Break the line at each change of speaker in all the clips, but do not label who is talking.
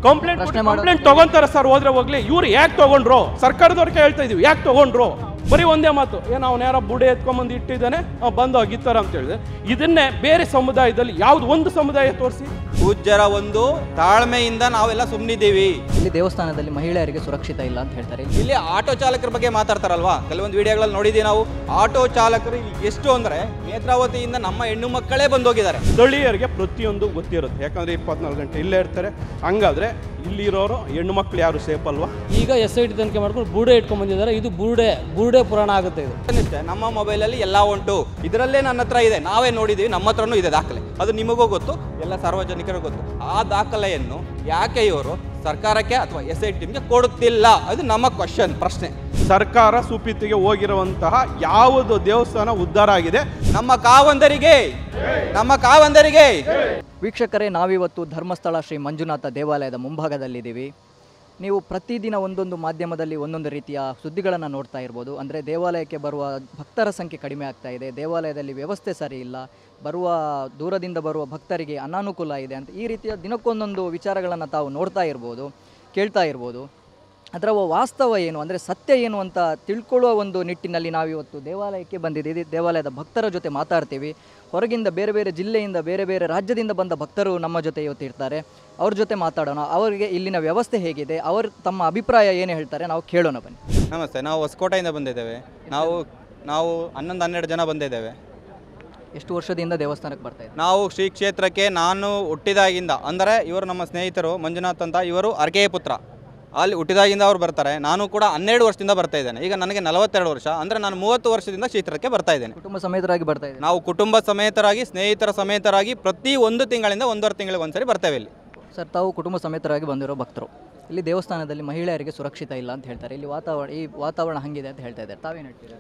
Complaint ತಗೊಂತಾರೆ sir, ಹೋದ್ರೆ ಹೋಗ್ಲಿ. ಇವ್ರು ಯಾಕೆ ತಗೊಂಡ್ರು? ಸರ್ಕಾರದವ್ರಿಗೆ ಹೇಳ್ತಾ ಇದೀವಿ, ಯಾಕೆ ತಗೊಂಡ್ರು? ಬರೀ ಒಂದೇ ಮಾತು, ಏನು ಅವನ ಯಾರೋ ಬುಡೆ ಎತ್ಕೊಂಬಂದು ಇಟ್ಟಿದ್ದಾನೆ, ಬಂದು ಹೋಗಿತ್ತಾರ ಅಂತ ಹೇಳಿದ್ರೆ, ಇದನ್ನೇ ಬೇರೆ ಸಮುದಾಯದಲ್ಲಿ ಯಾವ್ದು ಒಂದು ಸಮುದಾಯ ತೋರಿಸಿ.
ಪೂಜ್ಯರ ಒಂದು ತಾಳ್ಮೆಯಿಂದ ನಾವೆಲ್ಲ ಸುಮ್ಮನಿದ್ದೀವಿ.
ಇಲ್ಲಿ ದೇವಸ್ಥಾನದಲ್ಲಿ ಮಹಿಳೆಯರಿಗೆ ಸುರಕ್ಷಿತ ಇಲ್ಲ ಅಂತ ಹೇಳ್ತಾರೆ.
ಇಲ್ಲಿ ಆಟೋ ಚಾಲಕರ ಬಗ್ಗೆ ಮಾತಾಡ್ತಾರಲ್ವಾ, ಕೆಲವೊಂದು ವಿಡಿಯೋಗಳಲ್ಲಿ ನೋಡಿದ್ದೀವಿ ನಾವು. ಆಟೋ ಚಾಲಕರು ಇಲ್ಲಿ ಎಷ್ಟು ಅಂದರೆ ನೇತ್ರಾವತಿಯಿಂದ ನಮ್ಮ ಹೆಣ್ಣು ಮಕ್ಕಳೇ ಬಂದೋಗಿದ್ದಾರೆ.
ಸ್ಥಳೀಯರಿಗೆ ಪ್ರತಿಯೊಂದು ಗೊತ್ತಿರುತ್ತೆ, ಯಾಕಂದ್ರೆ 24 ಗಂಟೆ ಇಲ್ಲೇ ಇರ್ತಾರೆ. ಹಂಗಾದ್ರೆ ಇಲ್ಲಿರೋರು ಹೆಣ್ಣು ಮಕ್ಕಳು ಯಾರು ಸೇಫ್ ಅಲ್ವಾ?
ಈಗ SIT ತನಿಖೆ ಮಾಡ್ಕೊಂಡು ಬುರುಡೆ ಇಟ್ಕೊಂಡ್ ಬಂದಿದ್ದಾರೆ. ಇದು ಬುರುಡೆ ಪುರಾಣ ಆಗುತ್ತೆ. ಇದು
ನಮ್ಮ ಮೊಬೈಲಲ್ಲಿ ಎಲ್ಲ ಉಂಟು, ಇದರಲ್ಲೇ ನನ್ನ ಹತ್ರ ಇದೆ, ನಾವೇ ನೋಡಿದ್ದೀವಿ, ನಮ್ಮ ಹತ್ರನೂ ಇದೆ ದಾಖಲೆ. ಅದು ನಿಮಗೂ ಗೊತ್ತು, ಎಲ್ಲ ಸಾರ್ವಜನಿಕರಿಗೂ ಗೊತ್ತು. ಆ ದಾಖಲೆಯನ್ನು ಯಾಕೆ ಇವರು ಸರ್ಕಾರಕ್ಕೆ ಅಥವಾ SIT ಟೀಮ್ಗೆ ಕೊಡುತ್ತಿಲ್ಲ? ಅದು ನಮ್ಮ ಪ್ರಶ್ನೆ.
ಸರ್ಕಾರ ಸುಪ್ರೀತಿಗೆ ಹೋಗಿರುವಂತಹ ಯಾವುದು ದೇವಸ್ಥಾನ ಉದ್ಧಾರ ಆಗಿದೆ?
ನಮ್ಮ ಕಾವಂದರಿಗೆ
ವೀಕ್ಷಕರೇ, ನಾವಿವತ್ತು ಧರ್ಮಸ್ಥಳ ಶ್ರೀ ಮಂಜುನಾಥ ದೇವಾಲಯದ ಮುಂಭಾಗದಲ್ಲಿದ್ದೀವಿ. ನೀವು ಪ್ರತಿದಿನ ಒಂದೊಂದು ಮಾಧ್ಯಮದಲ್ಲಿ ಒಂದೊಂದು ರೀತಿಯ ಸುದ್ದಿಗಳನ್ನು ನೋಡ್ತಾ ಇರ್ಬೋದು. ಅಂದರೆ ದೇವಾಲಯಕ್ಕೆ ಬರುವ ಭಕ್ತರ ಸಂಖ್ಯೆ ಕಡಿಮೆ ಆಗ್ತಾ ಇದೆ, ದೇವಾಲಯದಲ್ಲಿ ವ್ಯವಸ್ಥೆ ಸರಿ ಇಲ್ಲ, ದೂರದಿಂದ ಬರುವ ಭಕ್ತರಿಗೆ ಅನಾನುಕೂಲ ಇದೆ ಅಂತ ಈ ರೀತಿಯ ದಿನಕ್ಕೊಂದೊಂದು ವಿಚಾರಗಳನ್ನು ತಾವು ನೋಡ್ತಾ ಇರ್ಬೋದು, ಕೇಳ್ತಾ ಇರ್ಬೋದು. ಅದರ ವಾಸ್ತವ ಏನು, ಅಂದರೆ ಸತ್ಯ ಏನು ಅಂತ ತಿಳ್ಕೊಳ್ಳುವ ಒಂದು ನಿಟ್ಟಿನಲ್ಲಿ ನಾವಿವತ್ತು ದೇವಾಲಯಕ್ಕೆ ಬಂದಿದ್ದೀವಿ. ದೇವಾಲಯದ ಭಕ್ತರ ಜೊತೆ ಮಾತಾಡ್ತೀವಿ. ಹೊರಗಿಂದ ಬೇರೆ ಬೇರೆ ಜಿಲ್ಲೆಯಿಂದ ಬೇರೆ ಬೇರೆ ರಾಜ್ಯದಿಂದ ಬಂದ ಭಕ್ತರು ನಮ್ಮ ಜೊತೆ ಇವತ್ತು ಇರ್ತಾರೆ. ಅವ್ರ ಜೊತೆ ಮಾತಾಡೋಣ. ಅವರಿಗೆ ಇಲ್ಲಿನ ವ್ಯವಸ್ಥೆ ಹೇಗಿದೆ, ಅವರು ತಮ್ಮ ಅಭಿಪ್ರಾಯ ಏನು ಹೇಳ್ತಾರೆ ನಾವು ಕೇಳೋಣ, ಬನ್ನಿ.
ನಮಸ್ತೆ, ನಾವು ಹೊಸಕೋಟೆಯಿಂದ ಬಂದಿದ್ದೇವೆ. ನಾವು 11-12 ಜನ ಬಂದಿದ್ದೇವೆ.
ಎಷ್ಟು ವರ್ಷದಿಂದ ದೇವಸ್ಥಾನಕ್ಕೆ ಬರ್ತಾ ಇದ್ದೀವಿ?
ನಾವು ಶ್ರೀ ಕ್ಷೇತ್ರಕ್ಕೆ ನಾನು ಹುಟ್ಟಿದಾಗಿಂದ, ಅಂದರೆ ಇವರು ನಮ್ಮ ಸ್ನೇಹಿತರು ಮಂಜುನಾಥ್ ಅಂತ, ಇವರು ಅರ್ಕೆಯ ಪುತ್ರ. ಅಲ್ಲಿ ಹುಟ್ಟಿದಾಗಿಂದ ಅವ್ರು ಬರ್ತಾರೆ. ನಾನು ಕೂಡ 12 ವರ್ಷದಿಂದ ಬರ್ತಾ ಇದ್ದೇನೆ. ಈಗ ನನಗೆ 42 ವರ್ಷ, ಅಂದರೆ ನಾನು 30 ವರ್ಷದಿಂದ ಕ್ಷೇತ್ರಕ್ಕೆ ಬರ್ತಾ ಇದ್ದೇನೆ.
ಕುಟುಂಬ ಸಮೇತರಾಗಿ ಬರ್ತಾ ಇದ್ದೀವಿ.
ನಾವು ಕುಟುಂಬ ಸಮೇತರಾಗಿ, ಸ್ನೇಹಿತರ ಸಮೇತರಾಗಿ ಪ್ರತಿ 1 ತಿಂಗಳಿಂದ 1.5 ತಿಂಗಳಿಗೆ ಒಂದ್ಸರಿ ಬರ್ತೇವೆ ಇಲ್ಲಿ.
ಸರ್, ತಾವು ಕುಟುಂಬ ಸಮೇತರಾಗಿ ಬಂದಿರೋ ಭಕ್ತರು. ಇಲ್ಲಿ ದೇವಸ್ಥಾನದಲ್ಲಿ ಮಹಿಳೆಯರಿಗೆ ಸುರಕ್ಷಿತ ಇಲ್ಲ ಅಂತ ಹೇಳ್ತಾರೆ. ಇಲ್ಲಿ ವಾತಾವರಣ ಹಂಗಿದೆ ಅಂತ ಹೇಳ್ತಾ ಇದ್ದಾರೆ. ತಾವೇನು ಹೇಳ್ತೀರಾ?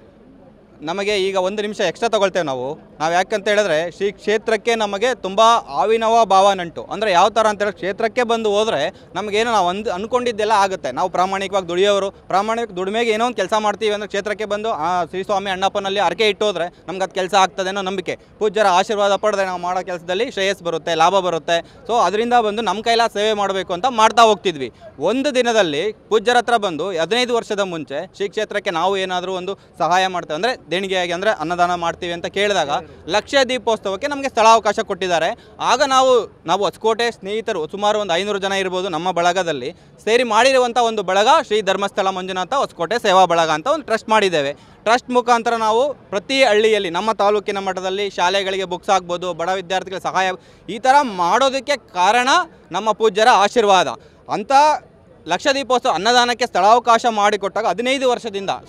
ನಮಗೆ ಈಗ 1 ನಿಮಿಷ ಎಕ್ಸ್ಟ್ರಾ ತಗೊಳ್ತೇವೆ ನಾವು ಯಾಕಂತ ಹೇಳಿದ್ರೆ ಶ್ರೀ ಕ್ಷೇತ್ರಕ್ಕೆ ನಮಗೆ ತುಂಬ ಆವಿನವ ಭಾವ ನಂಟು. ಅಂದರೆ ಯಾವ ಥರ ಅಂತ ಹೇಳಿದ್ರೆ, ಕ್ಷೇತ್ರಕ್ಕೆ ಬಂದು ಹೋದರೆ ನಮಗೇನೋ ನಾವು ಅಂದ್ಕೊಂಡಿದ್ದೆಲ್ಲ ಆಗುತ್ತೆ. ನಾವು ಪ್ರಾಮಾಣಿಕವಾಗಿ ದುಡಿಯೋರು, ಪ್ರಾಮಾಣಿಕ ದುಡಿಮೆಗೆ ಏನೋ ಒಂದು ಕೆಲಸ ಮಾಡ್ತೀವಿ ಅಂದರೆ ಕ್ಷೇತ್ರಕ್ಕೆ ಬಂದು ಶ್ರೀ ಸ್ವಾಮಿ ಅಣ್ಣಪ್ಪನಲ್ಲಿ ಅರಕೆ ಇಟ್ಟೋದ್ರೆ ನಮ್ಗೆ ಅದು ಕೆಲಸ ಆಗ್ತದೆ ಅನ್ನೋ ನಂಬಿಕೆ. ಪೂಜ್ಯರ ಆಶೀರ್ವಾದ ಪಡೆದ್ರೆ ನಾವು ಮಾಡೋ ಕೆಲಸದಲ್ಲಿ ಶ್ರೇಯಸ್ ಬರುತ್ತೆ, ಲಾಭ ಬರುತ್ತೆ. ಸೊ ಅದರಿಂದ ಬಂದು ನಮ್ಮ ಕೈಲಾದ ಸೇವೆ ಮಾಡಬೇಕು ಅಂತ ಮಾಡ್ತಾ ಹೋಗ್ತಿದ್ವಿ. ಒಂದು ದಿನದಲ್ಲಿ ಪೂಜ್ಯರ ಹತ್ರ ಬಂದು 15 ವರ್ಷದ ಮುಂಚೆ ಶ್ರೀ ಕ್ಷೇತ್ರಕ್ಕೆ ನಾವು ಏನಾದರೂ ಒಂದು ಸಹಾಯ ಮಾಡ್ತೇವೆ, ಅಂದರೆ ದೇಣಿಗೆಯಾಗಿ, ಅಂದರೆ ಅನ್ನದಾನ ಮಾಡ್ತೀವಿ ಅಂತ ಕೇಳಿದಾಗ ಲಕ್ಷ ದೀಪೋತ್ಸವಕ್ಕೆ ನಮಗೆ ಸ್ಥಳಾವಕಾಶ ಕೊಟ್ಟಿದ್ದಾರೆ. ಆಗ ನಾವು ಹೊಸಕೋಟೆ ಸ್ನೇಹಿತರು ಸುಮಾರು ಒಂದು 500 ಜನ ಇರ್ಬೋದು ನಮ್ಮ ಬಳಗದಲ್ಲಿ ಸೇರಿ ಮಾಡಿರುವಂಥ ಒಂದು ಬಳಗ ಶ್ರೀ ಧರ್ಮಸ್ಥಳ ಮಂಜುನಾಥ ಹೊಸಕೋಟೆ ಸೇವಾ ಬಳಗ ಅಂತ ಒಂದು ಟ್ರಸ್ಟ್ ಮಾಡಿದ್ದೇವೆ. ಟ್ರಸ್ಟ್ ಮುಖಾಂತರ ನಾವು ಪ್ರತಿ ಹಳ್ಳಿಯಲ್ಲಿ ನಮ್ಮ ತಾಲೂಕಿನ ಮಟ್ಟದಲ್ಲಿ ಶಾಲೆಗಳಿಗೆ ಬುಕ್ಸ್ ಆಗ್ಬೋದು, ಬಡ ವಿದ್ಯಾರ್ಥಿಗಳ ಸಹಾಯ, ಈ ಥರ ಮಾಡೋದಕ್ಕೆ ಕಾರಣ ನಮ್ಮ ಪೂಜ್ಯರ ಆಶೀರ್ವಾದ. ಅಂಥ ಲಕ್ಷ ದೀಪೋತ್ಸವ ಅನ್ನದಾನಕ್ಕೆ ಸ್ಥಳಾವಕಾಶ ಮಾಡಿಕೊಟ್ಟಾಗ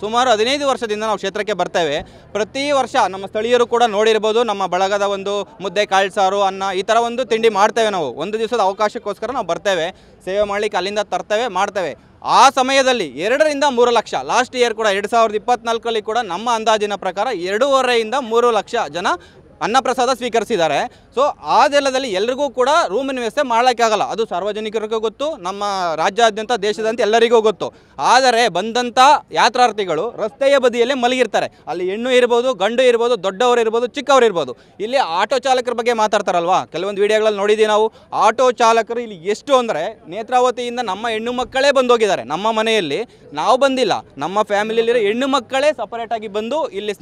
ಸುಮಾರು 15 ವರ್ಷದಿಂದ ನಾವು ಕ್ಷೇತ್ರಕ್ಕೆ ಬರ್ತೇವೆ. ಪ್ರತಿ ವರ್ಷ ನಮ್ಮ ಸ್ಥಳೀಯರು ಕೂಡ ನೋಡಿರ್ಬೋದು, ನಮ್ಮ ಬಳಗದ ಒಂದು ಮುದ್ದೆ, ಕಾಳು ಸಾರು, ಅನ್ನ, ಈ ಥರ ಒಂದು ತಿಂಡಿ ಮಾಡ್ತೇವೆ. ನಾವು ಒಂದು ದಿವಸದ ಅವಕಾಶಕ್ಕೋಸ್ಕರ ನಾವು ಬರ್ತೇವೆ, ಸೇವೆ ಮಾಡಲಿಕ್ಕೆ ಅಲ್ಲಿಂದ ತರ್ತೇವೆ, ಮಾಡ್ತೇವೆ. ಆ ಸಮಯದಲ್ಲಿ 2ರಿಂದ 3 ಲಕ್ಷ, ಲಾಸ್ಟ್ ಇಯರ್ ಕೂಡ 2024ರಲ್ಲಿ ಕೂಡ ನಮ್ಮ ಅಂದಾಜಿನ ಪ್ರಕಾರ 2.5ರಿಂದ 3 ಲಕ್ಷ ಜನ ಅನ್ನಪ್ರಸಾದ ಸ್ವೀಕರಿಸಿದ್ದಾರೆ. ಸೊ ಅದೆಲ್ಲದಲ್ಲಿ ಎಲ್ರಿಗೂ ಕೂಡ ರೂಮಿನ ವ್ಯವಸ್ಥೆ ಮಾಡಲಿಕ್ಕಾಗಲ್ಲ. ಅದು ಸಾರ್ವಜನಿಕರಿಗೂ ಗೊತ್ತು, ನಮ್ಮ ರಾಜ್ಯಾದ್ಯಂತ ದೇಶದಂತ ಎಲ್ಲರಿಗೂ ಗೊತ್ತು. ಆದರೆ ಬಂದಂಥ ಯಾತ್ರಾರ್ಥಿಗಳು ರಸ್ತೆಯ ಬದಿಯಲ್ಲೇ ಮಲಗಿರ್ತಾರೆ. ಅಲ್ಲಿ ಹೆಣ್ಣು ಇರ್ಬೋದು, ಗಂಡು ಇರ್ಬೋದು, ದೊಡ್ಡವರು ಇರ್ಬೋದು, ಚಿಕ್ಕವರು ಇರ್ಬೋದು. ಇಲ್ಲಿ ಆಟೋ ಚಾಲಕರ ಬಗ್ಗೆ ಮಾತಾಡ್ತಾರಲ್ವಾ, ಕೆಲವೊಂದು ವಿಡಿಯೋಗಳಲ್ಲಿ ನೋಡಿದ್ದೀವಿ ನಾವು. ಆಟೋ ಚಾಲಕರು ಇಲ್ಲಿ ಎಷ್ಟು ಅಂದರೆ ನೇತ್ರಾವತಿಯಿಂದ ನಮ್ಮ ಹೆಣ್ಣು ಮಕ್ಕಳೇ ಬಂದೋಗಿದ್ದಾರೆ. ನಮ್ಮ ಮನೆಯಲ್ಲಿ ನಾವು ಬಂದಿಲ್ಲ, ನಮ್ಮ ಫ್ಯಾಮಿಲಿಯಲ್ಲಿರೋ ಹೆಣ್ಣು ಮಕ್ಕಳೇ ಸಪರೇಟಾಗಿ ಬಂದು ಇಲ್ಲಿ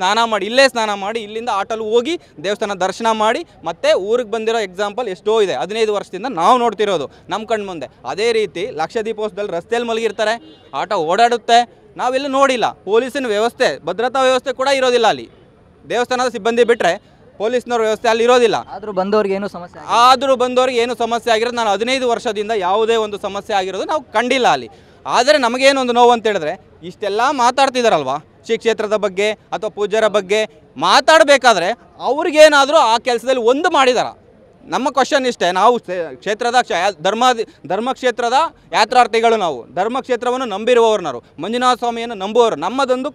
ಇಲ್ಲೇ ಸ್ನಾನ ಮಾಡಿ ಇಲ್ಲಿಂದ ಆಟೋಲ್ಲಿ ಹೋಗಿ ದೇವಸ್ಥಾನ ದರ್ಶನ ಮಾಡಿ ಮತ್ತೆ ಊರಿಗೆ ಬಂದಿರೋ ಎಕ್ಸಾಂಪಲ್ ಎಷ್ಟೋ ಇದೆ. 15 ವರ್ಷದಿಂದ ನಾವು ನೋಡ್ತಿರೋದು ನಮ್ಮ ಕಣ್ಣು ಮುಂದೆ. ಅದೇ ರೀತಿ ಲಕ್ಷ ದೀಪೋತ್ಸವದಲ್ಲಿ ರಸ್ತೆಯಲ್ಲಿ ಮಲಗಿರ್ತಾರೆ, ಆಟೋ ಓಡಾಡುತ್ತೆ, ನಾವೆಲ್ಲ ನೋಡಿಲ್ಲ. ಪೊಲೀಸಿನ ವ್ಯವಸ್ಥೆ, ಭದ್ರತಾ ವ್ಯವಸ್ಥೆ ಕೂಡ ಇರೋದಿಲ್ಲ ಅಲ್ಲಿ. ದೇವಸ್ಥಾನದ ಸಿಬ್ಬಂದಿ ಬಿಟ್ಟರೆ ಪೊಲೀಸ್ನವ್ರ ವ್ಯವಸ್ಥೆ ಅಲ್ಲಿ ಇರೋದಿಲ್ಲ.
ಆದರೂ ಬಂದವ್ರಿಗೆ
ಏನು ಸಮಸ್ಯೆ ಆಗಿರೋದು ನಾನು 15 ವರ್ಷದಿಂದ ಯಾವುದೇ ಒಂದು ಸಮಸ್ಯೆ ಆಗಿರೋದು ನಾವು ಕಂಡಿಲ್ಲ ಅಲ್ಲಿ. ಆದರೆ ನಮಗೇನೊಂದು ನೋವು ಅಂತ ಹೇಳಿದ್ರೆ, ಇಷ್ಟೆಲ್ಲ ಮಾತಾಡ್ತಿದ್ದಾರಲ್ವಾ ಶ್ರೀ ಕ್ಷೇತ್ರದ ಬಗ್ಗೆ ಅಥವಾ ಪೂಜ್ಯರ ಬಗ್ಗೆ ಮಾತಾಡಬೇಕಾದ್ರೆ ಅವ್ರಿಗೇನಾದರೂ ಆ ಕೆಲಸದಲ್ಲಿ ಒಂದು ಮಾಡಿದಾರ? ನಮ್ಮ ಕ್ವಶನ್ ಇಷ್ಟೇ. ನಾವು ಕ್ಷೇತ್ರದ ಧರ್ಮಕ್ಷೇತ್ರದ ಯಾತ್ರಾರ್ಥಿಗಳು, ನಾವು ಧರ್ಮಕ್ಷೇತ್ರವನ್ನು ನಂಬಿರುವವರು, ನಾವು ಮಂಜುನಾಥ ಸ್ವಾಮಿಯನ್ನು ನಂಬುವವರು. ನಮ್ಮದೊಂದು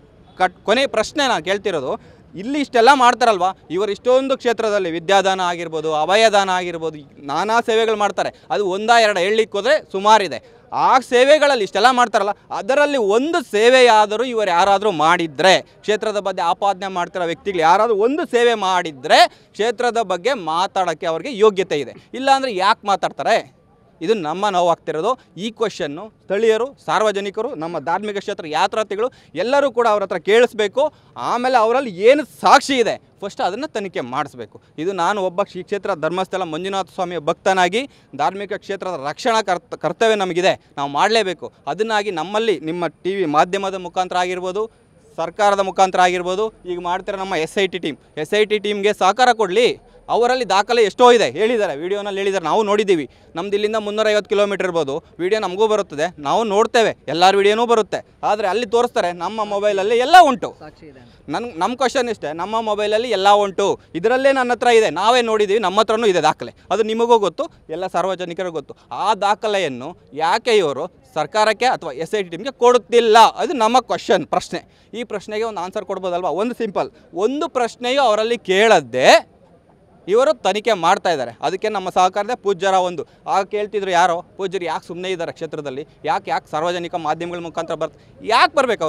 ಕೊನೆ ಪ್ರಶ್ನೆ ನಾನು ಕೇಳ್ತಿರೋದು, ಇಲ್ಲಿ ಇಷ್ಟೆಲ್ಲ ಮಾಡ್ತಾರಲ್ವ, ಇವರು ಇಷ್ಟೊಂದು ಕ್ಷೇತ್ರದಲ್ಲಿ ವಿದ್ಯಾದಾನ ಆಗಿರ್ಬೋದು, ಅಭಯದಾನ ಆಗಿರ್ಬೋದು, ನಾನಾ ಸೇವೆಗಳು ಮಾಡ್ತಾರೆ. ಅದು 1-2 ಹೇಳಲಿಕ್ಕೆ ಹೋದರೆ ಸುಮಾರಿದೆ. ಆ ಸೇವೆಗಳಲ್ಲಿ ಇಷ್ಟೆಲ್ಲ ಮಾಡ್ತಾರಲ್ಲ, ಅದರಲ್ಲಿ ಒಂದು ಸೇವೆಯಾದರೂ ಇವರು ಯಾರಾದರೂ ಮಾಡಿದರೆ, ಕ್ಷೇತ್ರದ ಬಗ್ಗೆ ಆಪಾದನೆ ಮಾಡ್ತಿರೋ ವ್ಯಕ್ತಿಗಳು ಯಾರಾದರೂ ಒಂದು ಸೇವೆ ಮಾಡಿದರೆ ಕ್ಷೇತ್ರದ ಬಗ್ಗೆ ಮಾತಾಡೋಕ್ಕೆ ಅವ್ರಿಗೆ ಯೋಗ್ಯತೆ ಇದೆ. ಇಲ್ಲಾಂದರೆ ಯಾಕೆ ಮಾತಾಡ್ತಾರೆ? ಇದು ನಮ್ಮ ನೋವಾಗ್ತಿರೋದು. ಈ ಕ್ವಶನ್ನು ಸ್ಥಳೀಯರು, ಸಾರ್ವಜನಿಕರು, ನಮ್ಮ ಧಾರ್ಮಿಕ ಕ್ಷೇತ್ರ ಯಾತ್ರಾರ್ಥಿಗಳು ಎಲ್ಲರೂ ಕೂಡ ಅವ್ರ ಹತ್ರ ಕೇಳಿಸ್ಬೇಕು. ಆಮೇಲೆ ಅವರಲ್ಲಿ ಏನು ಸಾಕ್ಷಿ ಇದೆ ಫಸ್ಟ್ ಅದನ್ನು ತನಿಖೆ ಮಾಡಿಸ್ಬೇಕು. ಇದು ನಾನು ಒಬ್ಬ ಶ್ರೀ ಕ್ಷೇತ್ರ ಧರ್ಮಸ್ಥಳ ಮಂಜುನಾಥ ಸ್ವಾಮಿಯ ಭಕ್ತನಾಗಿ ಧಾರ್ಮಿಕ ಕ್ಷೇತ್ರದ ರಕ್ಷಣಾ ಕರ್ತವ್ಯ ನಮಗಿದೆ, ನಾವು ಮಾಡಲೇಬೇಕು. ಅದನ್ನಾಗಿ ನಮ್ಮಲ್ಲಿ ನಿಮ್ಮ ಟಿ ವಿ ಮಾಧ್ಯಮದ ಮುಖಾಂತರ ಆಗಿರ್ಬೋದು, ಸರ್ಕಾರದ ಮುಖಾಂತರ ಆಗಿರ್ಬೋದು, ಈಗ ಮಾಡ್ತಿರೋ ನಮ್ಮ ಎಸ್ ಐ ಟಿ ಟೀಮ್ಗೆ ಸಹಕಾರ ಕೊಡಲಿ. ಅವರಲ್ಲಿ ದಾಖಲೆ ಎಷ್ಟೋ ಇದೆ, ಹೇಳಿದ್ದಾರೆ, ವಿಡಿಯೋನಲ್ಲಿ ಹೇಳಿದ್ದಾರೆ, ನಾವು ನೋಡಿದ್ದೀವಿ. ನಮ್ದು ಇಲ್ಲಿಂದ 350 ಕಿಲೋಮೀಟರ್ ಇರ್ಬೋದು, ವಿಡಿಯೋ ನಮಗೂ ಬರುತ್ತದೆ, ನಾವು ನೋಡ್ತೇವೆ, ಎಲ್ಲರ ವಿಡಿಯೋನೂ ಬರುತ್ತೆ. ಆದರೆ ಅಲ್ಲಿ ತೋರಿಸ್ತಾರೆ ನಮ್ಮ ಮೊಬೈಲಲ್ಲಿ ಎಲ್ಲ ಉಂಟು. ನಮ್ಮ ಕ್ವಶನ್ ಇಷ್ಟೇ, ನಮ್ಮ ಮೊಬೈಲಲ್ಲಿ ಎಲ್ಲ ಉಂಟು, ಇದರಲ್ಲೇ ನನ್ನ ಹತ್ರ ಇದೆ, ನಾವೇ ನೋಡಿದ್ದೀವಿ, ನಮ್ಮ ಹತ್ರನೂ ಇದೆ ದಾಖಲೆ, ಅದು ನಿಮಗೂ ಗೊತ್ತು, ಎಲ್ಲ ಸಾರ್ವಜನಿಕರಿಗೂ ಗೊತ್ತು. ಆ ದಾಖಲೆಯನ್ನು ಯಾಕೆ ಇವರು ಸರ್ಕಾರಕ್ಕೆ ಅಥವಾ ಎಸ್ ಐ ಟಿ ಟೀಮ್ಗೆ ಕೊಡುತ್ತಿಲ್ಲ? ಅದು ನಮ್ಮ ಪ್ರಶ್ನೆ. ಈ ಪ್ರಶ್ನೆಗೆ ಒಂದು ಆನ್ಸರ್ ಕೊಡ್ಬೋದಲ್ವಾ? ಒಂದು ಸಿಂಪಲ್, ಒಂದು ಪ್ರಶ್ನೆಯು ಅವರಲ್ಲಿ ಕೇಳದ್ದೇ ಇವರು ತನಿಖೆ ಮಾಡ್ತಾ ಇದ್ದಾರೆ. ಅದಕ್ಕೆ ನಮ್ಮ ಸಹಕಾರದ ಪೂಜ್ಯರ ಒಂದು ಆಗ ಕೇಳ್ತಿದ್ರು, ಯಾರೋ ಪೂಜ್ಯರು ಯಾಕೆ ಸುಮ್ಮನೆ ಇದ್ದಾರೆ ಕ್ಷೇತ್ರದಲ್ಲಿ, ಯಾಕೆ ಸಾರ್ವಜನಿಕ ಮಾಧ್ಯಮಗಳ ಮುಖಾಂತರ ಯಾಕೆ ಬರ್ಬೇಕು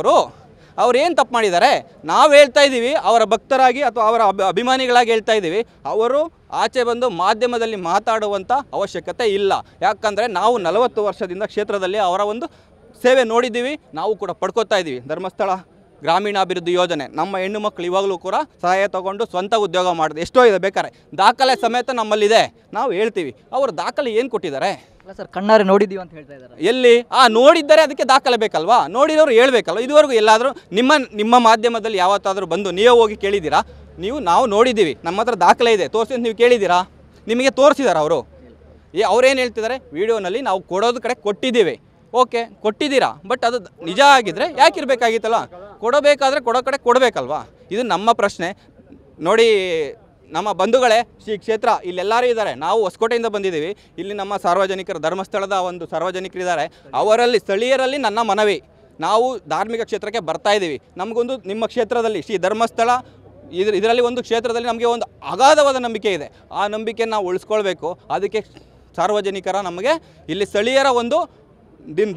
ಅವ್ರು ಏನು ತಪ್ಪು ಮಾಡಿದ್ದಾರೆ? ನಾವು ಹೇಳ್ತಾ ಇದ್ದೀವಿ, ಅವರ ಭಕ್ತರಾಗಿ ಅಥವಾ ಅವರ ಅಭಿಮಾನಿಗಳಾಗಿ ಹೇಳ್ತಾ ಇದ್ದೀವಿ, ಅವರು ಆಚೆ ಬಂದು ಮಾಧ್ಯಮದಲ್ಲಿ ಮಾತಾಡುವಂಥ ಅವಶ್ಯಕತೆ ಇಲ್ಲ. ಯಾಕಂದರೆ ನಾವು 40 ವರ್ಷದಿಂದ ಕ್ಷೇತ್ರದಲ್ಲಿ ಅವರ ಒಂದು ಸೇವೆ ನೋಡಿದ್ದೀವಿ, ನಾವು ಕೂಡ ಪಡ್ಕೋತಾ ಇದ್ದೀವಿ. ಧರ್ಮಸ್ಥಳ ಗ್ರಾಮೀಣಾಭಿವೃದ್ಧಿ ಯೋಜನೆ, ನಮ್ಮ ಹೆಣ್ಣು ಮಕ್ಕಳು ಇವಾಗಲೂ ಕೂಡ ಸಹಾಯ ತಗೊಂಡು ಸ್ವಂತ ಉದ್ಯೋಗ ಮಾಡೋದು ಎಷ್ಟೋ ಇದೆ, ಬೇಕಾರೆ ದಾಖಲೆ ಸಮೇತ ನಮ್ಮಲ್ಲಿದೆ, ನಾವು ಹೇಳ್ತೀವಿ. ಅವರು ದಾಖಲೆ ಏನು ಕೊಟ್ಟಿದ್ದಾರೆ?
ಅಲ್ಲ ಸರ್, ಕಣ್ಣಾರೆ ನೋಡಿದ್ದೀವಿ ಅಂತ ಹೇಳ್ತಾ ಇದ್ದಾರೆ.
ಎಲ್ಲಿ? ನೋಡಿದ್ದಾರೆ, ಅದಕ್ಕೆ ದಾಖಲೆ ಬೇಕಲ್ವಾ? ನೋಡಿರೋರು ಹೇಳ್ಬೇಕಲ್ವ? ಇದುವರೆಗೂ ಎಲ್ಲಾದರೂ ನಿಮ್ಮ ಮಾಧ್ಯಮದಲ್ಲಿ ಯಾವತ್ತಾದರೂ ಬಂದು ನೀವೇ ಹೋಗಿ ಕೇಳಿದ್ದೀರಾ? ನಾವು ನೋಡಿದ್ದೀವಿ, ನಮ್ಮ ಹತ್ರ ದಾಖಲೆ ಇದೆ, ತೋರಿಸಿ ಅಂತ ನೀವು ಕೇಳಿದ್ದೀರಾ? ನಿಮಗೆ ತೋರಿಸಿದಾರ ಅವರು? ಅವ್ರೇನು ಹೇಳ್ತಿದ್ದಾರೆ? ವಿಡಿಯೋನಲ್ಲಿ ನಾವು ಕೊಡೋದು ಕಡೆ ಕೊಟ್ಟಿದ್ದೀವಿ. ಓಕೆ, ಕೊಟ್ಟಿದ್ದೀರಾ, ಬಟ್ ಅದು ನಿಜ ಆಗಿದ್ದರೆ ಯಾಕಿರಬೇಕಾಗಿತ್ತಲ್ಲ? ಕೊಡಬೇಕಾದ್ರೆ ಕೊಡೋ ಕಡೆ ಕೊಡಬೇಕಲ್ವಾ? ಇದು ನಮ್ಮ ಪ್ರಶ್ನೆ. ನೋಡಿ ನಮ್ಮ ಬಂಧುಗಳೇ, ಶ್ರೀ ಕ್ಷೇತ್ರ ಇಲ್ಲೆಲ್ಲರೂ ಇದ್ದಾರೆ, ನಾವು ಹೊಸಕೋಟೆಯಿಂದ ಬಂದಿದ್ದೀವಿ. ಇಲ್ಲಿ ನಮ್ಮ ಸಾರ್ವಜನಿಕರು, ಧರ್ಮಸ್ಥಳದ ಒಂದು ಸಾರ್ವಜನಿಕರಿದ್ದಾರೆ, ಅವರಲ್ಲಿ ಸ್ಥಳೀಯರಲ್ಲಿ ನನ್ನ ಮನವಿ, ನಾವು ಧಾರ್ಮಿಕ ಕ್ಷೇತ್ರಕ್ಕೆ ಬರ್ತಾ ಇದ್ದೀವಿ. ನಮಗೊಂದು ನಿಮ್ಮ ಕ್ಷೇತ್ರದಲ್ಲಿ ಶ್ರೀ ಧರ್ಮಸ್ಥಳ ಇದರಲ್ಲಿ ಒಂದು ಕ್ಷೇತ್ರದಲ್ಲಿ ನಮಗೆ ಒಂದು ಅಗಾಧವಾದ ನಂಬಿಕೆ ಇದೆ. ಆ ನಂಬಿಕೆಯನ್ನು ನಾವು ಉಳಿಸ್ಕೊಳ್ಬೇಕು. ಅದಕ್ಕೆ ಸಾರ್ವಜನಿಕರ ನಮಗೆ ಇಲ್ಲಿ ಸ್ಥಳೀಯರ ಒಂದು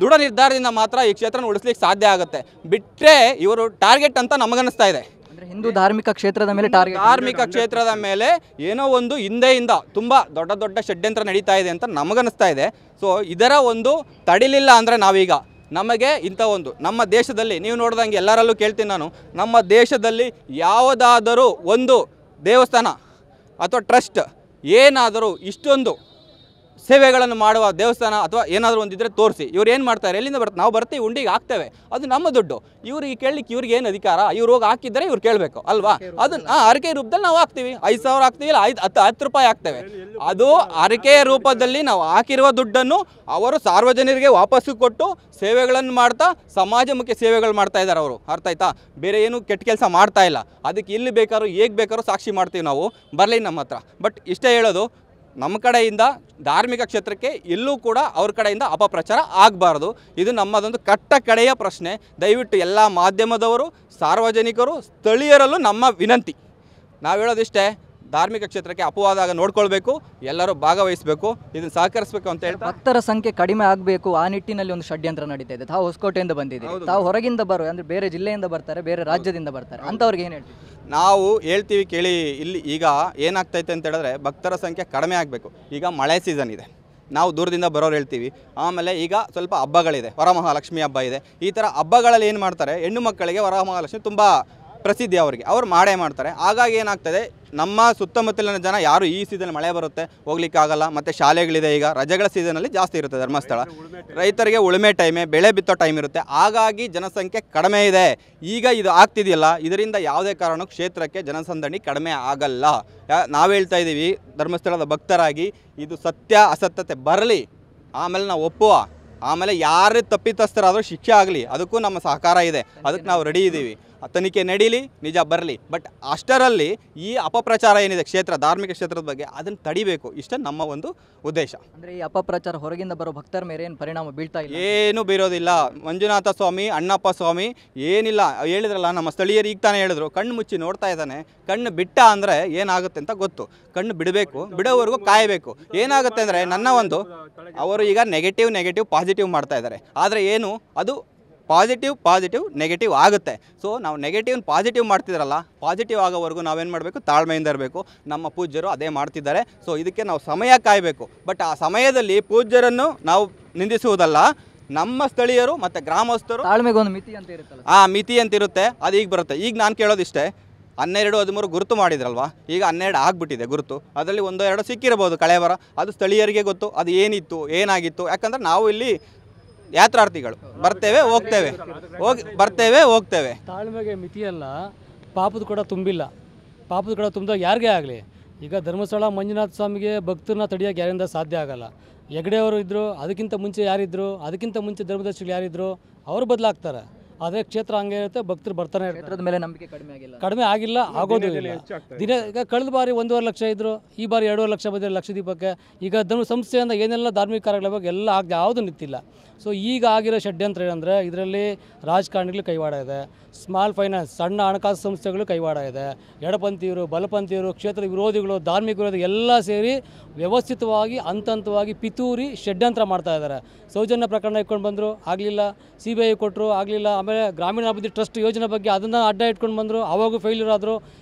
ದೃಢ ನಿರ್ಧಾರದಿಂದ ಮಾತ್ರ ಈ ಕ್ಷೇತ್ರನ ಉಳಿಸ್ಲಿಕ್ಕೆ ಸಾಧ್ಯ ಆಗುತ್ತೆ. ಬಿಟ್ಟರೆ ಇವರು ಟಾರ್ಗೆಟ್ ಅಂತ ನಮಗನ್ನಿಸ್ತಾ ಇದೆ.
ಹಿಂದೂ ಧಾರ್ಮಿಕ ಕ್ಷೇತ್ರದ ಮೇಲೆ
ಧಾರ್ಮಿಕ ಕ್ಷೇತ್ರದ ಮೇಲೆ ಏನೋ ಒಂದು ಹಿಂದೆಯಿಂದ ತುಂಬ ದೊಡ್ಡ ಷಡ್ಯಂತ್ರ ನಡೀತಾ ಇದೆ ಅಂತ ನಮಗನ್ನಿಸ್ತಾ ಇದೆ. ಸೊ ಇದರ ಒಂದು ತಡಿಲಿಲ್ಲ ಅಂದರೆ ನಾವೀಗ ನಮಗೆ ಇಂಥ ಒಂದು ನಮ್ಮ ದೇಶದಲ್ಲಿ ನೀವು ನೋಡ್ದಂಗೆ ಎಲ್ಲರಲ್ಲೂ ಕೇಳ್ತೀನಿ ನಾನು, ನಮ್ಮ ದೇಶದಲ್ಲಿ ಯಾವುದಾದರೂ ಒಂದು ದೇವಸ್ಥಾನ ಅಥವಾ ಟ್ರಸ್ಟ್ ಏನಾದರೂ ಇಷ್ಟೊಂದು ಸೇವೆಗಳನ್ನು ಮಾಡುವ ದೇವಸ್ಥಾನ ಅಥವಾ ಏನಾದರೂ ಒಂದಿದ್ರೆ ತೋರಿಸಿ. ಇವ್ರು ಏನು ಮಾಡ್ತಾರೆ? ಎಲ್ಲಿಂದ ಬರ್ತಾರೆ? ನಾವು ಬರ್ತೀವಿ, ಉಂಡಿಗೆ ಹಾಕ್ತೇವೆ, ಅದು ನಮ್ಮ ದುಡ್ಡು. ಇವ್ರಿಗೆ ಕೇಳಲಿಕ್ಕೆ ಇವ್ರಿಗೆ ಏನು ಅಧಿಕಾರ? ಇವ್ರು ಹೋಗಿ ಹಾಕಿದರೆ ಇವ್ರು ಕೇಳಬೇಕು ಅಲ್ವಾ? ಅದನ್ನು ಅರಿಕೆ ರೂಪದಲ್ಲಿ ನಾವು ಹಾಕ್ತೀವಿ, 5,000 ಹಾಕ್ತೀವಿ, ಇಲ್ಲ 10 ರೂಪಾಯಿ ಹಾಕ್ತೇವೆ. ಅದು ಅರಿಕೆಯ ರೂಪದಲ್ಲಿ ನಾವು ಹಾಕಿರುವ ದುಡ್ಡನ್ನು ಅವರು ಸಾರ್ವಜನಿಕರಿಗೆ ವಾಪಸ್ಸು ಕೊಟ್ಟು ಸೇವೆಗಳನ್ನು ಮಾಡ್ತಾ ಸಮಾಜಮುಖಿ ಸೇವೆಗಳು ಮಾಡ್ತಾ ಇದ್ದಾರೆ ಅವರು. ಅರ್ಥ ಆಯ್ತಾ? ಬೇರೆ ಏನು ಕೆಟ್ಟ ಕೆಲಸ ಮಾಡ್ತಾ ಇಲ್ಲ. ಅದಕ್ಕೆ ಇಲ್ಲಿ ಬೇಕಾದ್ರೂ ಹೇಗೆ ಬೇಕಾದ್ರೂ ಸಾಕ್ಷಿ ಮಾಡ್ತೀವಿ ನಾವು, ಬರಲಿ ನಮ್ಮ ಹತ್ರ. ಬಟ್ ಇಷ್ಟೇ ಹೇಳೋದು, ನಮ್ಮ ಕಡೆಯಿಂದ ಧಾರ್ಮಿಕ ಕ್ಷೇತ್ರಕ್ಕೆ ಎಲ್ಲೂ ಕೂಡ ಅವ್ರ ಕಡೆಯಿಂದ ಅಪಪ್ರಚಾರ ಆಗಬಾರ್ದು. ಇದು ನಮ್ಮದೊಂದು ಕಡೆಯ ಪ್ರಶ್ನೆ. ದಯವಿಟ್ಟು ಎಲ್ಲ ಮಾಧ್ಯಮದವರು, ಸಾರ್ವಜನಿಕರು, ಸ್ಥಳೀಯರಲ್ಲೂ ನಮ್ಮ ವಿನಂತಿ. ನಾವು ಹೇಳೋದಿಷ್ಟೇ, ಧಾರ್ಮಿಕ ಕ್ಷೇತ್ರಕ್ಕೆ ಅಪವಾದಾಗ ನೋಡ್ಕೊಳ್ಬೇಕು, ಎಲ್ಲರೂ ಭಾಗವಹಿಸಬೇಕು, ಇದನ್ನು ಸಹಕರಿಸಬೇಕು ಅಂತ ಹೇಳ್ತಾ,
ಭಕ್ತರ ಸಂಖ್ಯೆ ಕಡಿಮೆ ಆಗಬೇಕು ಆ ನಿಟ್ಟಿನಲ್ಲಿ ಒಂದು ಷಡ್ಯಂತ್ರ ನಡೀತಾ ಇದೆ. ತಾವು ಹೊಸಕೋಟೆಯಿಂದ ಬಂದಿದ್ದೀವಿ, ತಾವು ಹೊರಗಿಂದ ಅಂದರೆ ಬೇರೆ ಜಿಲ್ಲೆಯಿಂದ ಬರ್ತಾರೆ, ಬೇರೆ ರಾಜ್ಯದಿಂದ ಬರ್ತಾರೆ, ಅಂಥವ್ರಿಗೆ ಏನು ಹೇಳ್ತೀವಿ?
ನಾವು ಹೇಳ್ತೀವಿ ಕೇಳಿ. ಇಲ್ಲಿ ಈಗ ಏನಾಗ್ತೈತೆ ಅಂತ ಹೇಳಿದ್ರೆ, ಭಕ್ತರ ಸಂಖ್ಯೆ ಕಡಿಮೆ ಆಗಬೇಕು. ಈಗ ಮಳೆ ಸೀಸನ್ ಇದೆ, ನಾವು ದೂರದಿಂದ ಬರೋರು ಹೇಳ್ತೀವಿ. ಆಮೇಲೆ ಈಗ ಸ್ವಲ್ಪ ಹಬ್ಬಗಳಿದೆ, ವರಮಹಾಲಕ್ಷ್ಮಿ ಹಬ್ಬ ಇದೆ. ಈ ಥರ ಹಬ್ಬಗಳಲ್ಲಿ ಏನು ಮಾಡ್ತಾರೆ, ಹೆಣ್ಣು ಮಕ್ಕಳಿಗೆ ವರಮಹಾಲಕ್ಷ್ಮಿ ತುಂಬ ಪ್ರಸಿದ್ಧಿ, ಅವ್ರು ಮಾಡೇ ಮಾಡ್ತಾರೆ. ಹಾಗಾಗಿ ಏನಾಗ್ತದೆ, ನಮ್ಮ ಸುತ್ತಮುತ್ತಲಿನ ಜನ ಯಾರು ಈ ಸೀಸನ್ ಮಳೆ ಬರುತ್ತೆ ಹೋಗ್ಲಿಕ್ಕಾಗಲ್ಲ, ಮತ್ತು ಶಾಲೆಗಳಿದೆ, ಈಗ ರಜೆಗಳ ಸೀಸನಲ್ಲಿ ಜಾಸ್ತಿ ಇರುತ್ತೆ ಧರ್ಮಸ್ಥಳ. ರೈತರಿಗೆ ಉಳುಮೆ ಟೈಮೇ, ಬೆಳೆ ಬಿತ್ತೋ ಟೈಮ್ ಇರುತ್ತೆ. ಹಾಗಾಗಿ ಜನಸಂಖ್ಯೆ ಕಡಿಮೆ ಇದೆ. ಈಗ ಇದು ಆಗ್ತಿದೆಯಲ್ಲ, ಇದರಿಂದ ಯಾವುದೇ ಕಾರಣಕ್ಕೂ ಕ್ಷೇತ್ರಕ್ಕೆ ಜನಸಂದಣಿ ಕಡಿಮೆ ಆಗಲ್ಲ. ನಾವು ಹೇಳ್ತಾ ಇದ್ದೀವಿ ಧರ್ಮಸ್ಥಳದ ಭಕ್ತರಾಗಿ, ಇದು ಸತ್ಯ ಅಸತ್ಯತೆ ಬರಲಿ, ಆಮೇಲೆ ನಾವು ಒಪ್ಪುವ. ಆಮೇಲೆ ಯಾರು ತಪ್ಪಿತಸ್ಥರಾದರೂ ಶಿಕ್ಷೆ ಆಗಲಿ, ಅದಕ್ಕೂ ನಮ್ಮ ಸಹಕಾರ ಇದೆ. ಅದಕ್ಕೆ ನಾವು ರೆಡಿ ಇದ್ದೀವಿ. ತನಿಖೆ ನಡೀಲಿ, ನಿಜ ಬರಲಿ. ಬಟ್ ಅಷ್ಟರಲ್ಲಿ ಈ ಅಪಪ್ರಚಾರ ಏನಿದೆ ಧಾರ್ಮಿಕ ಕ್ಷೇತ್ರದ ಬಗ್ಗೆ, ಅದನ್ನು ತಡಿಬೇಕು. ಇಷ್ಟೇ ನಮ್ಮ ಒಂದು ಉದ್ದೇಶ.
ಅಂದರೆ ಈ ಅಪಪ್ರಚಾರ ಹೊರಗಿಂದ ಬರೋ ಭಕ್ತರ ಮೇಲೆ ಏನು ಪರಿಣಾಮ ಬೀಳ್ತಾ ಇಲ್ಲ?
ಏನು ಬೀರೋದಿಲ್ಲ. ಮಂಜುನಾಥ ಸ್ವಾಮಿ, ಅಣ್ಣಪ್ಪ ಸ್ವಾಮಿ ಏನಿಲ್ಲ, ಹೇಳಿದ್ರಲ್ಲ ನಮ್ಮ ಸ್ಥಳೀಯರು ಈಗ ತಾನೇ ಹೇಳಿದ್ರು, ಕಣ್ಣು ಮುಚ್ಚಿ ನೋಡ್ತಾ ಇದ್ದಾನೆ. ಕಣ್ಣು ಬಿಟ್ಟ ಅಂದರೆ ಏನಾಗುತ್ತೆ ಅಂತ ಗೊತ್ತು. ಕಣ್ಣು ಬಿಡಬೇಕು, ಬಿಡೋವರೆಗೂ ಕಾಯಬೇಕು. ಏನಾಗುತ್ತೆ ಅಂದರೆ, ನನ್ನ ಒಂದು ಅವರು ಈಗ ನೆಗೆಟಿವ್ ಪಾಸಿಟಿವ್ ಮಾಡ್ತಾ ಇದ್ದಾರೆ. ಆದರೆ ಏನು ಅದು ಪಾಸಿಟಿವ್ ನೆಗೆಟಿವ್ ಆಗುತ್ತೆ. ಸೊ ನಾವು ನೆಗೆಟಿವ್ ಪಾಸಿಟಿವ್ ಮಾಡ್ತಿದ್ರಲ್ಲ, ಪಾಸಿಟಿವ್ ಆಗೋವರೆಗೂ ನಾವೇನು ಮಾಡಬೇಕು, ತಾಳ್ಮೆಯಿಂದ ಇರಬೇಕು. ನಮ್ಮ ಪೂಜ್ಯರು ಅದೇ ಮಾಡ್ತಿದ್ದಾರೆ. ಸೊ ಇದಕ್ಕೆ ನಾವು ಸಮಯ ಕಾಯಬೇಕು. ಬಟ್ ಆ ಸಮಯದಲ್ಲಿ ಪೂಜ್ಯರನ್ನು ನಾವು ನಿಂದಿಸುವುದಲ್ಲ, ನಮ್ಮ ಸ್ಥಳೀಯರು ಮತ್ತು ಗ್ರಾಮಸ್ಥರು
ತಾಳ್ಮೆಗೊಂದು ಮಿತಿ ಅಂತ ಇರುತ್ತಲ್ಲ,
ಆ ಮಿತಿ ಅಂತಿರುತ್ತೆ. ಅದು ಈಗ ಬರುತ್ತೆ. ಈಗ ನಾನು ಕೇಳೋದಿಷ್ಟೇ, 12, 13 ಗುರುತು ಮಾಡಿದ್ರಲ್ವಾ, ಈಗ 12 ಆಗಿಬಿಟ್ಟಿದೆ ಗುರುತು. ಅದರಲ್ಲಿ 1-2 ಸಿಕ್ಕಿರಬಹುದು ಕಳೆಬರ. ಅದು ಸ್ಥಳೀಯರಿಗೆ ಗೊತ್ತು ಅದು ಏನಿತ್ತು ಏನಾಗಿತ್ತು. ಯಾಕಂದರೆ ನಾವು ಇಲ್ಲಿ ಯಾತ್ರಾರ್ಥಿಗಳು ಬರ್ತೇವೆ ಹೋಗ್ತೇವೆ.
ತಾಳ್ಮೆಗೆ ಮಿತಿಯಲ್ಲ, ಪಾಪದ ಕೂಡ ತುಂಬಿಲ್ಲ. ಪಾಪದ ಕೂಡ ತುಂಬಿದಾಗ ಯಾರಿಗೇ ಆಗಲಿ, ಈಗ ಧರ್ಮಸ್ಥಳ ಮಂಜುನಾಥ ಸ್ವಾಮಿಗೆ ಭಕ್ತರನ್ನ ತಡೆಯೋಕೆ ಯಾರಿಂದ ಸಾಧ್ಯ ಆಗಲ್ಲ. ಹೆಗ್ಡೆ ಅವರು ಇದ್ದರು, ಅದಕ್ಕಿಂತ ಮುಂಚೆ ಯಾರಿದ್ರು, ಅದಕ್ಕಿಂತ ಮುಂಚೆ ಧರ್ಮದರ್ಶಿಗಳು ಯಾರಿದ್ರು, ಅವರು ಬದಲಾಗ್ತಾರೆ. ಅದೇ ಕ್ಷೇತ್ರ ಹಂಗೆ ಇರುತ್ತೆ, ಭಕ್ತರು ಬರ್ತಾನೆ ಇರ್ತಾರೆ.
ಕ್ಷೇತ್ರದ ಮೇಲೆ ನಂಬಿಕೆ ಕಡಿಮೆ ಆಗಿಲ್ಲ,
ಆಗೋದು ಇಲ್ಲ. ಈಗ ಕಳೆದ ಬಾರಿ 1.5 ಲಕ್ಷ ಇದ್ದರು, ಈ ಬಾರಿ 2.5 ಲಕ್ಷ ಬಂದಿರೋ ಲಕ್ಷ ದೀಪಕ್ಕೆ. ಈಗ ಧರ್ಮ ಸಂಸ್ಥೆಯಿಂದ ಏನೆಲ್ಲ ಧಾರ್ಮಿಕ ಕಾರ್ಯಗಳ ಬಗ್ಗೆ ಎಲ್ಲ ಯಾವುದು ನಿಂತಿಲ್ಲ. ಸೊ ಈಗ ಆಗಿರೋ ಷಡ್ಯಂತ್ರ ಏನಂದರೆ, ಇದರಲ್ಲಿ ರಾಜಕಾರಣಿಗಳು ಕೈವಾಡ ಇದೆ, ಸ್ಮಾಲ್ ಫೈನಾನ್ಸ್ ಸಣ್ಣ ಹಣಕಾಸು ಸಂಸ್ಥೆಗಳು ಕೈವಾಡ ಇದೆ, ಎಡಪಂಥೀಯರು ಬಲಪಂಥೀಯರು ಕ್ಷೇತ್ರದ ವಿರೋಧಿಗಳು ಧಾರ್ಮಿಕ ವಿರೋಧಿ ಎಲ್ಲ ಸೇರಿ ವ್ಯವಸ್ಥಿತವಾಗಿ ಹಂತವಾಗಿ ಪಿತೂರಿ ಷಡ್ಯಂತ್ರ ಮಾಡ್ತಾ ಇದ್ದಾರೆ. ಸೌಜನ್ಯ ಪ್ರಕರಣ ಇಟ್ಕೊಂಡು ಬಂದರು, ಆಗಲಿಲ್ಲ. CBI ಕೊಟ್ಟರು, ಆಗಲಿಲ್ಲ. ಆಮೇಲೆ ಗ್ರಾಮೀಣಾಭಿವೃದ್ಧಿ ಟ್ರಸ್ಟ್ ಯೋಜನೆ ಬಗ್ಗೆ ಅದನ್ನು ಅಡ್ಡ ಇಟ್ಕೊಂಡು ಬಂದರು, ಅವಾಗೂ ಫೇಲ್ಯೂರ್ ಆದರು.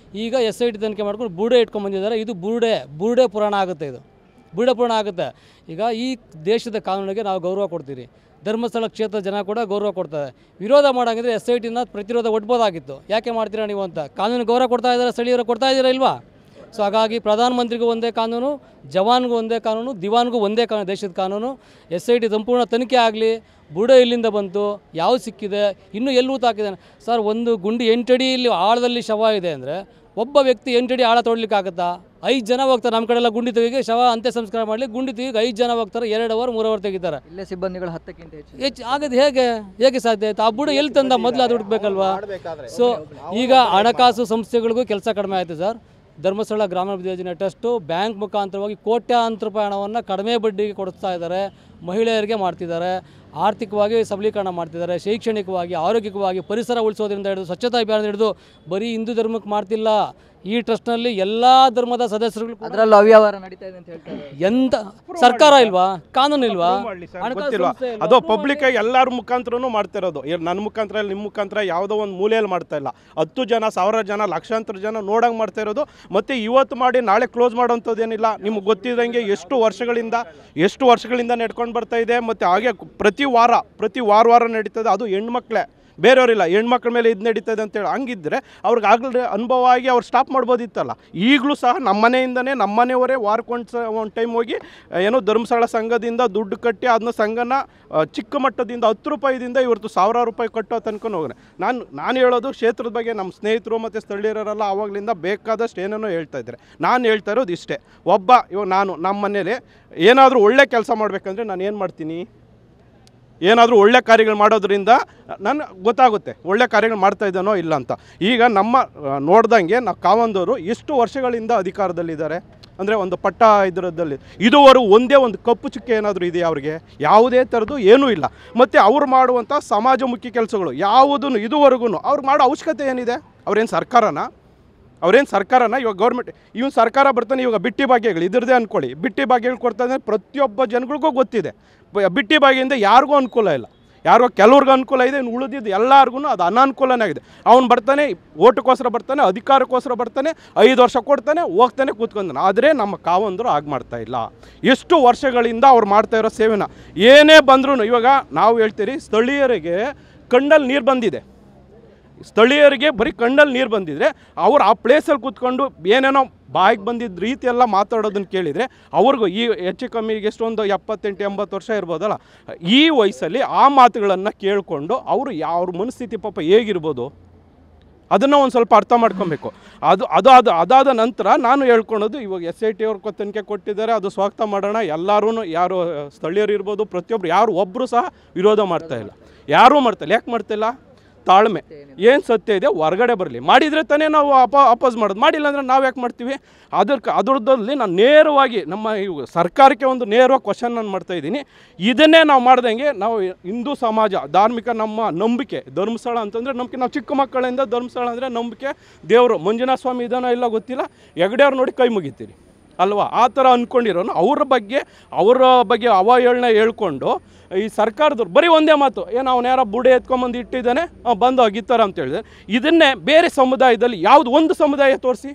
ಈಗ SIT ತನಿಖೆ ಮಾಡ್ಕೊಂಡು ಬುರುಡೆ ಇಟ್ಕೊಂಡು ಬಂದಿದ್ದಾರೆ. ಇದು ಬುರುಡೆ ಪುರಾಣ ಆಗುತ್ತೆ. ಇದು ಬುರುಡೆ ಪುರಾಣ ಆಗುತ್ತೆ. ಈಗ ಈ ದೇಶದ ಕಾನೂನಿಗೆ ನಾವು ಗೌರವ ಕೊಡ್ತೀವಿ, ಧರ್ಮಸ್ಥಳ ಕ್ಷೇತ್ರ ಜನ ಕೂಡ ಗೌರವ ಕೊಡ್ತಾರೆ. ವಿರೋಧ ಮಾಡೋಂಗಿದ್ರೆ SITನ ಪ್ರತಿರೋಧ ಒಡ್ಬೋದಾಗಿತ್ತು. ಯಾಕೆ ಮಾಡ್ತೀರಾ ನೀವು ಅಂತ. ಕಾನೂನು ಗೌರವ ಕೊಡ್ತಾ ಇದ್ದಾರೆ, ಸ್ಥಳೀಯರು ಕೊಡ್ತಾ ಇದ್ದೀರಾ ಇಲ್ವಾ? ಸೊ ಹಾಗಾಗಿ ಪ್ರಧಾನಮಂತ್ರಿಗೂ ಒಂದೇ ಕಾನೂನು, ಜವಾನ್ಗೂ ಒಂದೇ ಕಾನೂನು, ದಿವಾನ್ಗೂ ಒಂದೇ ಕಾನೂನು, ದೇಶದ ಕಾನೂನು. SIT ಸಂಪೂರ್ಣ ತನಿಖೆ ಆಗಲಿ. ಬುರುಡೆ ಇಲ್ಲಿಂದ ಬಂತು, ಯಾವುದು ಸಿಕ್ಕಿದೆ, ಇನ್ನೂ ಎಲ್ಲಿ ಹೂತಾಕಿದ್ದಾನೆ ಸರ್. ಒಂದು ಗುಂಡಿ 8 ಅಡಿ ಇಲ್ಲಿ ಆಳದಲ್ಲಿ ಶವ ಇದೆ ಅಂದರೆ, ಒಬ್ಬ ವ್ಯಕ್ತಿ 8 ಅಡಿ ಆಳ ತೊಡಲಿಕ್ಕೆ ಆಗುತ್ತಾ? 5 ಜನ ಹೋಗ್ತಾರೆ. ನಮ್ಮ ಕಡೆ ಎಲ್ಲ ಗುಂಡಿ ತೆಗಿಗೆ, ಶವ ಅಂತ್ಯ ಸಂಸ್ಕಾರ ಮಾಡಲಿ, ಗುಂಡಿ ತೆಗಿಗೆ 5 ಜನ ಹೋಗ್ತಾರೆ. 2 ಅವರ್ 3 ಅವರ್ ತೆಗಿತಾರೆ.
ಇಲ್ಲೇ ಸಿಬ್ಬಂದಿಗಳು 10ಕ್ಕಿಂತ ಹೆಚ್ಚು
ಆಗದು ಹೇಗೆ ಸಾಧ್ಯ ಆಯ್ತು? ಆ ಬುಡ ಎಲ್ಲಿ ತಂದ ಮೊದಲು ಅದು ಹುಡುಕ್ಬೇಕಲ್ವಾ? ಸೊ ಈಗ ಹಣಕಾಸು ಸಂಸ್ಥೆಗಳಿಗೂ ಕೆಲಸ ಕಡಿಮೆ ಆಯಿತು ಸರ್. ಧರ್ಮಸ್ಥಳ ಗ್ರಾಮಾಭಿವೃದ್ಧಿ ಯೋಜನೆ ಟ್ರಸ್ಟು ಬ್ಯಾಂಕ್ ಮುಖಾಂತರವಾಗಿ ಕೋಟ್ಯಾಂತರ ರೂಪಾಯಿ ಹಣವನ್ನು ಕಡಿಮೆ ಬಡ್ಡಿಗೆ ಕೊಡಿಸ್ತಾ ಇದ್ದಾರೆ. ಮಹಿಳೆಯರಿಗೆ ಮಾಡ್ತಿದ್ದಾರೆ, ಆರ್ಥಿಕವಾಗಿ ಸಬಲೀಕರಣ ಮಾಡ್ತಿದ್ದಾರೆ, ಶೈಕ್ಷಣಿಕವಾಗಿ, ಆರೋಗ್ಯಕವಾಗಿ, ಪರಿಸರ ಉಳಿಸೋದ್ರಿಂದ ಹಿಡಿದು, ಸ್ವಚ್ಛತಾ ಅಭಿಯಾನ ಹಿಡಿದು, ಬರೀ ಹಿಂದೂ ಧರ್ಮಕ್ಕೆ ಮಾಡ್ತಿಲ್ಲ. ಈ ಟ್ರಸ್ಟ್ನಲ್ಲಿ ಎಲ್ಲ ಧರ್ಮದ ಸದಸ್ಯರುಗಳು,
ಅದರಲ್ಲೂ ಅವ್ಯವಹಾರ ನಡೀತಾ ಇದೆ ಅಂತ ಹೇಳ್ತಾರೆ.
ಎಂತ ಸರ್ಕಾರ ಇಲ್ವಾ? ಕಾನೂನು ಇಲ್ವಾ?
ಗೊತ್ತಿಲ್ವಾ? ಅದು ಪಬ್ಲಿಕ್ ಎಲ್ಲರ ಮುಖಾಂತರನೂ ಮಾಡ್ತಿರೋದು. ನನ್ನ ಮುಖಾಂತರ ನಿಮ್ಮ ಮುಖಾಂತರ ಯಾವುದೋ ಒಂದು ಮೂಲೆಯಲ್ಲಿ ಮಾಡ್ತಾ ಇಲ್ಲ. 10 ಜನ 1000 ಜನ ಲಕ್ಷಾಂತರ ಜನ ನೋಡಂಗೆ ಮಾಡ್ತಾ ಇರೋದು. ಮತ್ತು ಇವತ್ತು ಮಾಡಿ ನಾಳೆ ಕ್ಲೋಸ್ ಮಾಡೋಂಥದ್ದೇನಿಲ್ಲ. ನಿಮ್ಗೆ ಗೊತ್ತಿದ್ದಂಗೆ ಎಷ್ಟು ವರ್ಷಗಳಿಂದ ನಡ್ಕೊಂಡು ಬರ್ತಾ ಇದೆ. ಮತ್ತು ಹಾಗೆ ಪ್ರತಿ ವಾರ ನಡೀತದೆ. ಅದು ಹೆಣ್ಮಕ್ಳೇ, ಬೇರೆಯವರಿಲ್ಲ. ಹೆಣ್ಮಕ್ಳ ಮೇಲೆ ಇದು ನಡೀತದೆ ಅಂತೇಳಿ ಹಂಗಿದ್ರೆ ಅವ್ರಿಗೆ ಆಗಲೇ ಅನುಭವ ಆಗಿ ಅವ್ರು ಸ್ಟಾಪ್ ಮಾಡ್ಬೋದಿತ್ತಲ್ಲ. ಈಗಲೂ ಸಹ ನಮ್ಮ ಮನೆಯವರೇ ಒಂದು ಟೈಮ್ ಹೋಗಿ ಏನೋ ಧರ್ಮಸ್ಥಳ ಸಂಘದಿಂದ ದುಡ್ಡು ಕಟ್ಟಿ ಅದನ್ನ ಸಂಘನ ಚಿಕ್ಕ ಮಟ್ಟದಿಂದ 10 ರೂಪಾಯಿದಿಂದ ಇವತ್ತು 1000 ರೂಪಾಯಿ ಕಟ್ಟೋ ತನಕ ಹೋಗೋಣ. ನಾನು ಹೇಳೋದು ಕ್ಷೇತ್ರದ ಬಗ್ಗೆ ನಮ್ಮ ಸ್ನೇಹಿತರು ಮತ್ತು ಸ್ಥಳೀಯರೆಲ್ಲ ಆವಾಗಲಿಂದ ಬೇಕಾದಷ್ಟು ಏನೇನೋ ಹೇಳ್ತಾ ಇದ್ದಾರೆ. ನಾನು ಹೇಳ್ತಾ ಇರೋದು ಇಷ್ಟೇ, ಇವಾಗ ನಮ್ಮ ಮನೇಲಿ ಏನಾದರೂ ಒಳ್ಳೆ ಕೆಲಸ ಮಾಡಬೇಕಂದ್ರೆ ನಾನು ಏನು ಮಾಡ್ತೀನಿ, ಏನಾದರೂ ಒಳ್ಳೆ ಕಾರ್ಯಗಳು ಮಾಡೋದ್ರಿಂದ ನನಗೆ ಗೊತ್ತಾಗುತ್ತೆ ಒಳ್ಳೆ ಕಾರ್ಯಗಳು ಮಾಡ್ತಾ ಇದ್ದಾನೋ ಇಲ್ಲ ಅಂತ. ಈಗ ನಮ್ಮ ನೋಡ್ದಂಗೆ ಕಾವಂದವರು ಎಷ್ಟು ವರ್ಷಗಳಿಂದ ಅಧಿಕಾರದಲ್ಲಿದ್ದಾರೆ ಅಂದರೆ ಒಂದು ಪಟ್ಟ ಇದರದಲ್ಲಿ ಇದುವರೆಗೂ ಒಂದೇ ಒಂದು ಕಪ್ಪು ಚುಕ್ಕೆ ಏನಾದರೂ ಇದೆಯಾ ಅವ್ರಿಗೆ? ಯಾವುದೇ ಥರದ್ದು ಏನೂ ಇಲ್ಲ. ಮತ್ತು ಅವ್ರು ಮಾಡುವಂಥ ಸಮಾಜಮುಖಿ ಕೆಲಸಗಳು ಯಾವುದೂ ಇದುವರೆಗೂ ಅವ್ರು ಮಾಡೋ ಅವಶ್ಯಕತೆ ಏನಿದೆ? ಅವ್ರೇನು ಸರ್ಕಾರನ ಇವಾಗ ಗೌರ್ಮೆಂಟ್ ಇವನು ಸರ್ಕಾರ ಬರ್ತಾನೆ. ಇವಾಗ ಬಿಟ್ಟಿ ಭಾಗ್ಯಗಳು ಇದ್ರದ್ದೇ ಅಂದ್ಕೊಳ್ಳಿ, ಬಿಟ್ಟಿ ಭಾಗ್ಯಗಳು ಕೊಡ್ತಾನೆ. ಪ್ರತಿಯೊಬ್ಬ ಜನಗಳಿಗೂ ಗೊತ್ತಿದೆ ಬಿಟ್ಟಿ ಭಾಗ್ಯದಿಂದ ಯಾರಿಗೂ ಅನುಕೂಲ ಇಲ್ಲ. ಕೆಲವ್ರಿಗೆ ಅನುಕೂಲ ಇದೆ, ಇನ್ನು ಉಳಿದಿದ್ದು ಎಲ್ಲರಿಗೂ ಅದು ಅನಾನುಕೂಲನೇ ಆಗಿದೆ. ಅವ್ನು ಬರ್ತಾನೆ, ಓಟಕ್ಕೋಸ್ಕರ ಬರ್ತಾನೆ, ಅಧಿಕಾರಕ್ಕೋಸ್ಕರ ಬರ್ತಾನೆ, 5 ವರ್ಷ ಕೊಡ್ತಾನೆ, ಹೋಗ್ತಾನೆ, ಕೂತ್ಕೊಂತಾನೆ. ಆದರೆ ನಮ್ಮ ಕಾವಂದರು ಆಗ ಮಾಡ್ತಾ ಇಲ್ಲ. ಎಷ್ಟು ವರ್ಷಗಳಿಂದ ಅವ್ರು ಮಾಡ್ತಾ ಇರೋ ಸೇವೆನ ಏನೇ ಬಂದ್ರೂ ಇವಾಗ ನಾವು ಹೇಳ್ತೀರಿ, ಸ್ಥಳೀಯರಿಗೆ ಕಣ್ಣಲ್ಲಿ ನೀರು ಬಂದಿದೆ. ಸ್ಥಳೀಯರಿಗೆ ಬರೀ ಕಣ್ಣಲ್ಲಿ ನೀರು ಬಂದಿದ್ರೆ ಅವ್ರು ಆ ಪ್ಲೇಸಲ್ಲಿ ಕೂತ್ಕೊಂಡು ಏನೇನೋ ಬಾಯಿಗೆ ಬಂದಿದ್ದ ರೀತಿ ಎಲ್ಲ ಮಾತಾಡೋದನ್ನು ಕೇಳಿದರೆ ಅವ್ರಿಗೂ ಈ ಹೆಚ್ಚು ಕಮ್ಮಿಗೆ ಎಷ್ಟೊಂದು 78-80 ವರ್ಷ ಇರ್ಬೋದಲ್ಲ, ಈ ವಯಸ್ಸಲ್ಲಿ ಆ ಮಾತುಗಳನ್ನು ಕೇಳಿಕೊಂಡು ಅವ್ರ ಮನಸ್ಥಿತಿ ಪಾಪ ಹೇಗಿರ್ಬೋದು ಅದನ್ನು ಒಂದು ಸ್ವಲ್ಪ ಅರ್ಥ ಮಾಡ್ಕೊಬೇಕು. ಅದಾದ ನಂತರ ನಾನು ಹೇಳ್ಕೊಳೋದು, ಇವಾಗ SIT ಅವ್ರ ತನಿಖೆ ಕೊಟ್ಟಿದ್ದಾರೆ, ಅದು ಸ್ವಾಗತ ಮಾಡೋಣ. ಎಲ್ಲರೂ ಯಾರು ಸ್ಥಳೀಯರು ಇರ್ಬೋದು, ಪ್ರತಿಯೊಬ್ಬರು ಯಾರು ಒಬ್ಬರು ಸಹ ವಿರೋಧ ಮಾಡ್ತಾಯಿಲ್ಲ, ಯಾರೂ ಮಾಡ್ತಾಯಿಲ್ಲ. ಯಾಕೆ ಮಾಡ್ತಾಯಿಲ್ಲ? ತಾಳ್ಮೆ. ಏನು ಸತ್ಯ ಇದೆ ಹೊರಗಡೆ ಬರಲಿ, ಮಾಡಿದರೆ ತಾನೇ ನಾವು ಅಪೋಸ್ ಮಾಡೋದು. ಮಾಡಿಲ್ಲ ಅಂದರೆ ನಾವು ಯಾಕೆ ಮಾಡ್ತೀವಿ? ಅದರದ್ದಲ್ಲಿ ನಾನು ನೇರವಾಗಿ ನಮ್ಮ ಸರ್ಕಾರಕ್ಕೆ ಒಂದು ನೇರವಾಗಿ ಕ್ವಶನ್ ನಾನು ಮಾಡ್ತಾಯಿದ್ದೀನಿ. ಇದನ್ನೇ ನಾವು ಮಾಡ್ದಂಗೆ ನಾವು ಹಿಂದೂ ಸಮಾಜ ಧಾರ್ಮಿಕ ನಮ್ಮ ನಂಬಿಕೆ, ಧರ್ಮಸ್ಥಳ ಅಂತಂದರೆ ನಂಬಿಕೆ. ನಾವು ಚಿಕ್ಕ ಮಕ್ಕಳಿಂದ ಧರ್ಮಸ್ಥಳ ಅಂದರೆ ನಂಬಿಕೆ, ದೇವರು ಮಂಜುನಾಥ ಸ್ವಾಮಿ ಇದಾನೋ ಇಲ್ಲ ಗೊತ್ತಿಲ್ಲ, ಹೆಗ್ಡೆ ಅವ್ರು ನೋಡಿ ಕೈ ಮುಗಿತೀರಿ. ಅಲ್ವಾ? ಆ ಥರ ಅಂದ್ಕೊಂಡಿರೋನು ಅವ್ರ ಬಗ್ಗೆ ಅವಹೇಳನ ಹೇಳ್ಕೊಂಡು ಈ ಸರ್ಕಾರದವ್ರು ಬರೀ ಒಂದೇ ಮಾತು, ಏನು ಅವ್ನು ಯಾರೋ ಬುಡೆ ಎತ್ಕೊಂಬಂದು ಇಟ್ಟಿದ್ದಾನೆ ಬಂದು ಅಗಿತಾರೆ ಅಂತ ಹೇಳಿದ್ರೆ, ಇದನ್ನೇ ಬೇರೆ ಸಮುದಾಯದಲ್ಲಿ ಯಾವುದು ಒಂದು ಸಮುದಾಯ ತೋರಿಸಿ,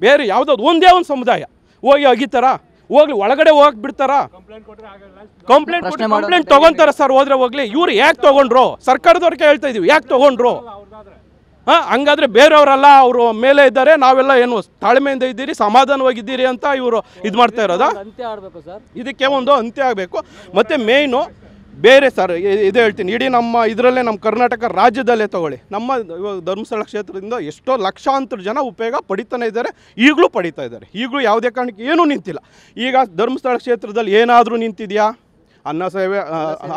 ಬೇರೆ ಯಾವುದಾದ್ರು ಒಂದೇ ಒಂದು ಸಮುದಾಯ ಹೋಗಿ ಅಗಿತಾರಾ? ಹೋಗ್ಲಿ ಒಳಗಡೆ ಹೋಗಿ ಬಿಡ್ತಾರಾ? ಕಂಪ್ಲೇಂಟ್ ತೊಗೊತಾರೆ ಸರ್, ಹೋದ್ರೆ ಹೋಗ್ಲಿ. ಇವ್ರು ಯಾಕೆ ತೊಗೊಂಡ್ರು? ಸರ್ಕಾರದವ್ರಿಗೆ ಹೇಳ್ತಾ ಇದೀವಿ, ಯಾಕೆ ತೊಗೊಂಡ್ರು? ಹಂಗಾದ್ರೆ ಬೇರೆಯವರೆಲ್ಲ ಅವರು ಮೇಲೆ ಇದ್ದಾರೆ, ನಾವೆಲ್ಲ ಏನು ತಾಳ್ಮೆಯಿಂದ ಇದ್ದೀರಿ, ಸಮಾಧಾನವಾಗಿದ್ದೀರಿ ಅಂತ ಇವರು ಇದು ಮಾಡ್ತಾ ಇರೋದಾ?
ಅಂತ್ಯ ಆಡಬೇಕು ಸರ್,
ಇದಕ್ಕೆ ಒಂದು ಅಂತ್ಯ ಆಗಬೇಕು. ಮತ್ತು ಮೇಯ್ನು ಬೇರೆ ಸರ್ ಇದು ಹೇಳ್ತೀನಿ, ಇಡೀ ನಮ್ಮ ಇದರಲ್ಲೇ ನಮ್ಮ ಕರ್ನಾಟಕ ರಾಜ್ಯದಲ್ಲೇ ತಗೊಳ್ಳಿ, ನಮ್ಮ ಇವಾಗ ಧರ್ಮಸ್ಥಳ ಕ್ಷೇತ್ರದಿಂದ ಎಷ್ಟೋ ಲಕ್ಷಾಂತರ ಜನ ಉಪಯೋಗ ಪಡಿತಾನೆ ಇದ್ದಾರೆ, ಈಗಲೂ ಪಡಿತಾ ಇದ್ದಾರೆ. ಈಗಲೂ ಯಾವುದೇ ಕಾರಣಕ್ಕೆ ಏನೂ ನಿಂತಿಲ್ಲ. ಈಗ ಧರ್ಮಸ್ಥಳ ಕ್ಷೇತ್ರದಲ್ಲಿ ಏನಾದರೂ ನಿಂತಿದೆಯಾ? ಅನ್ನ ಸೇವೆ,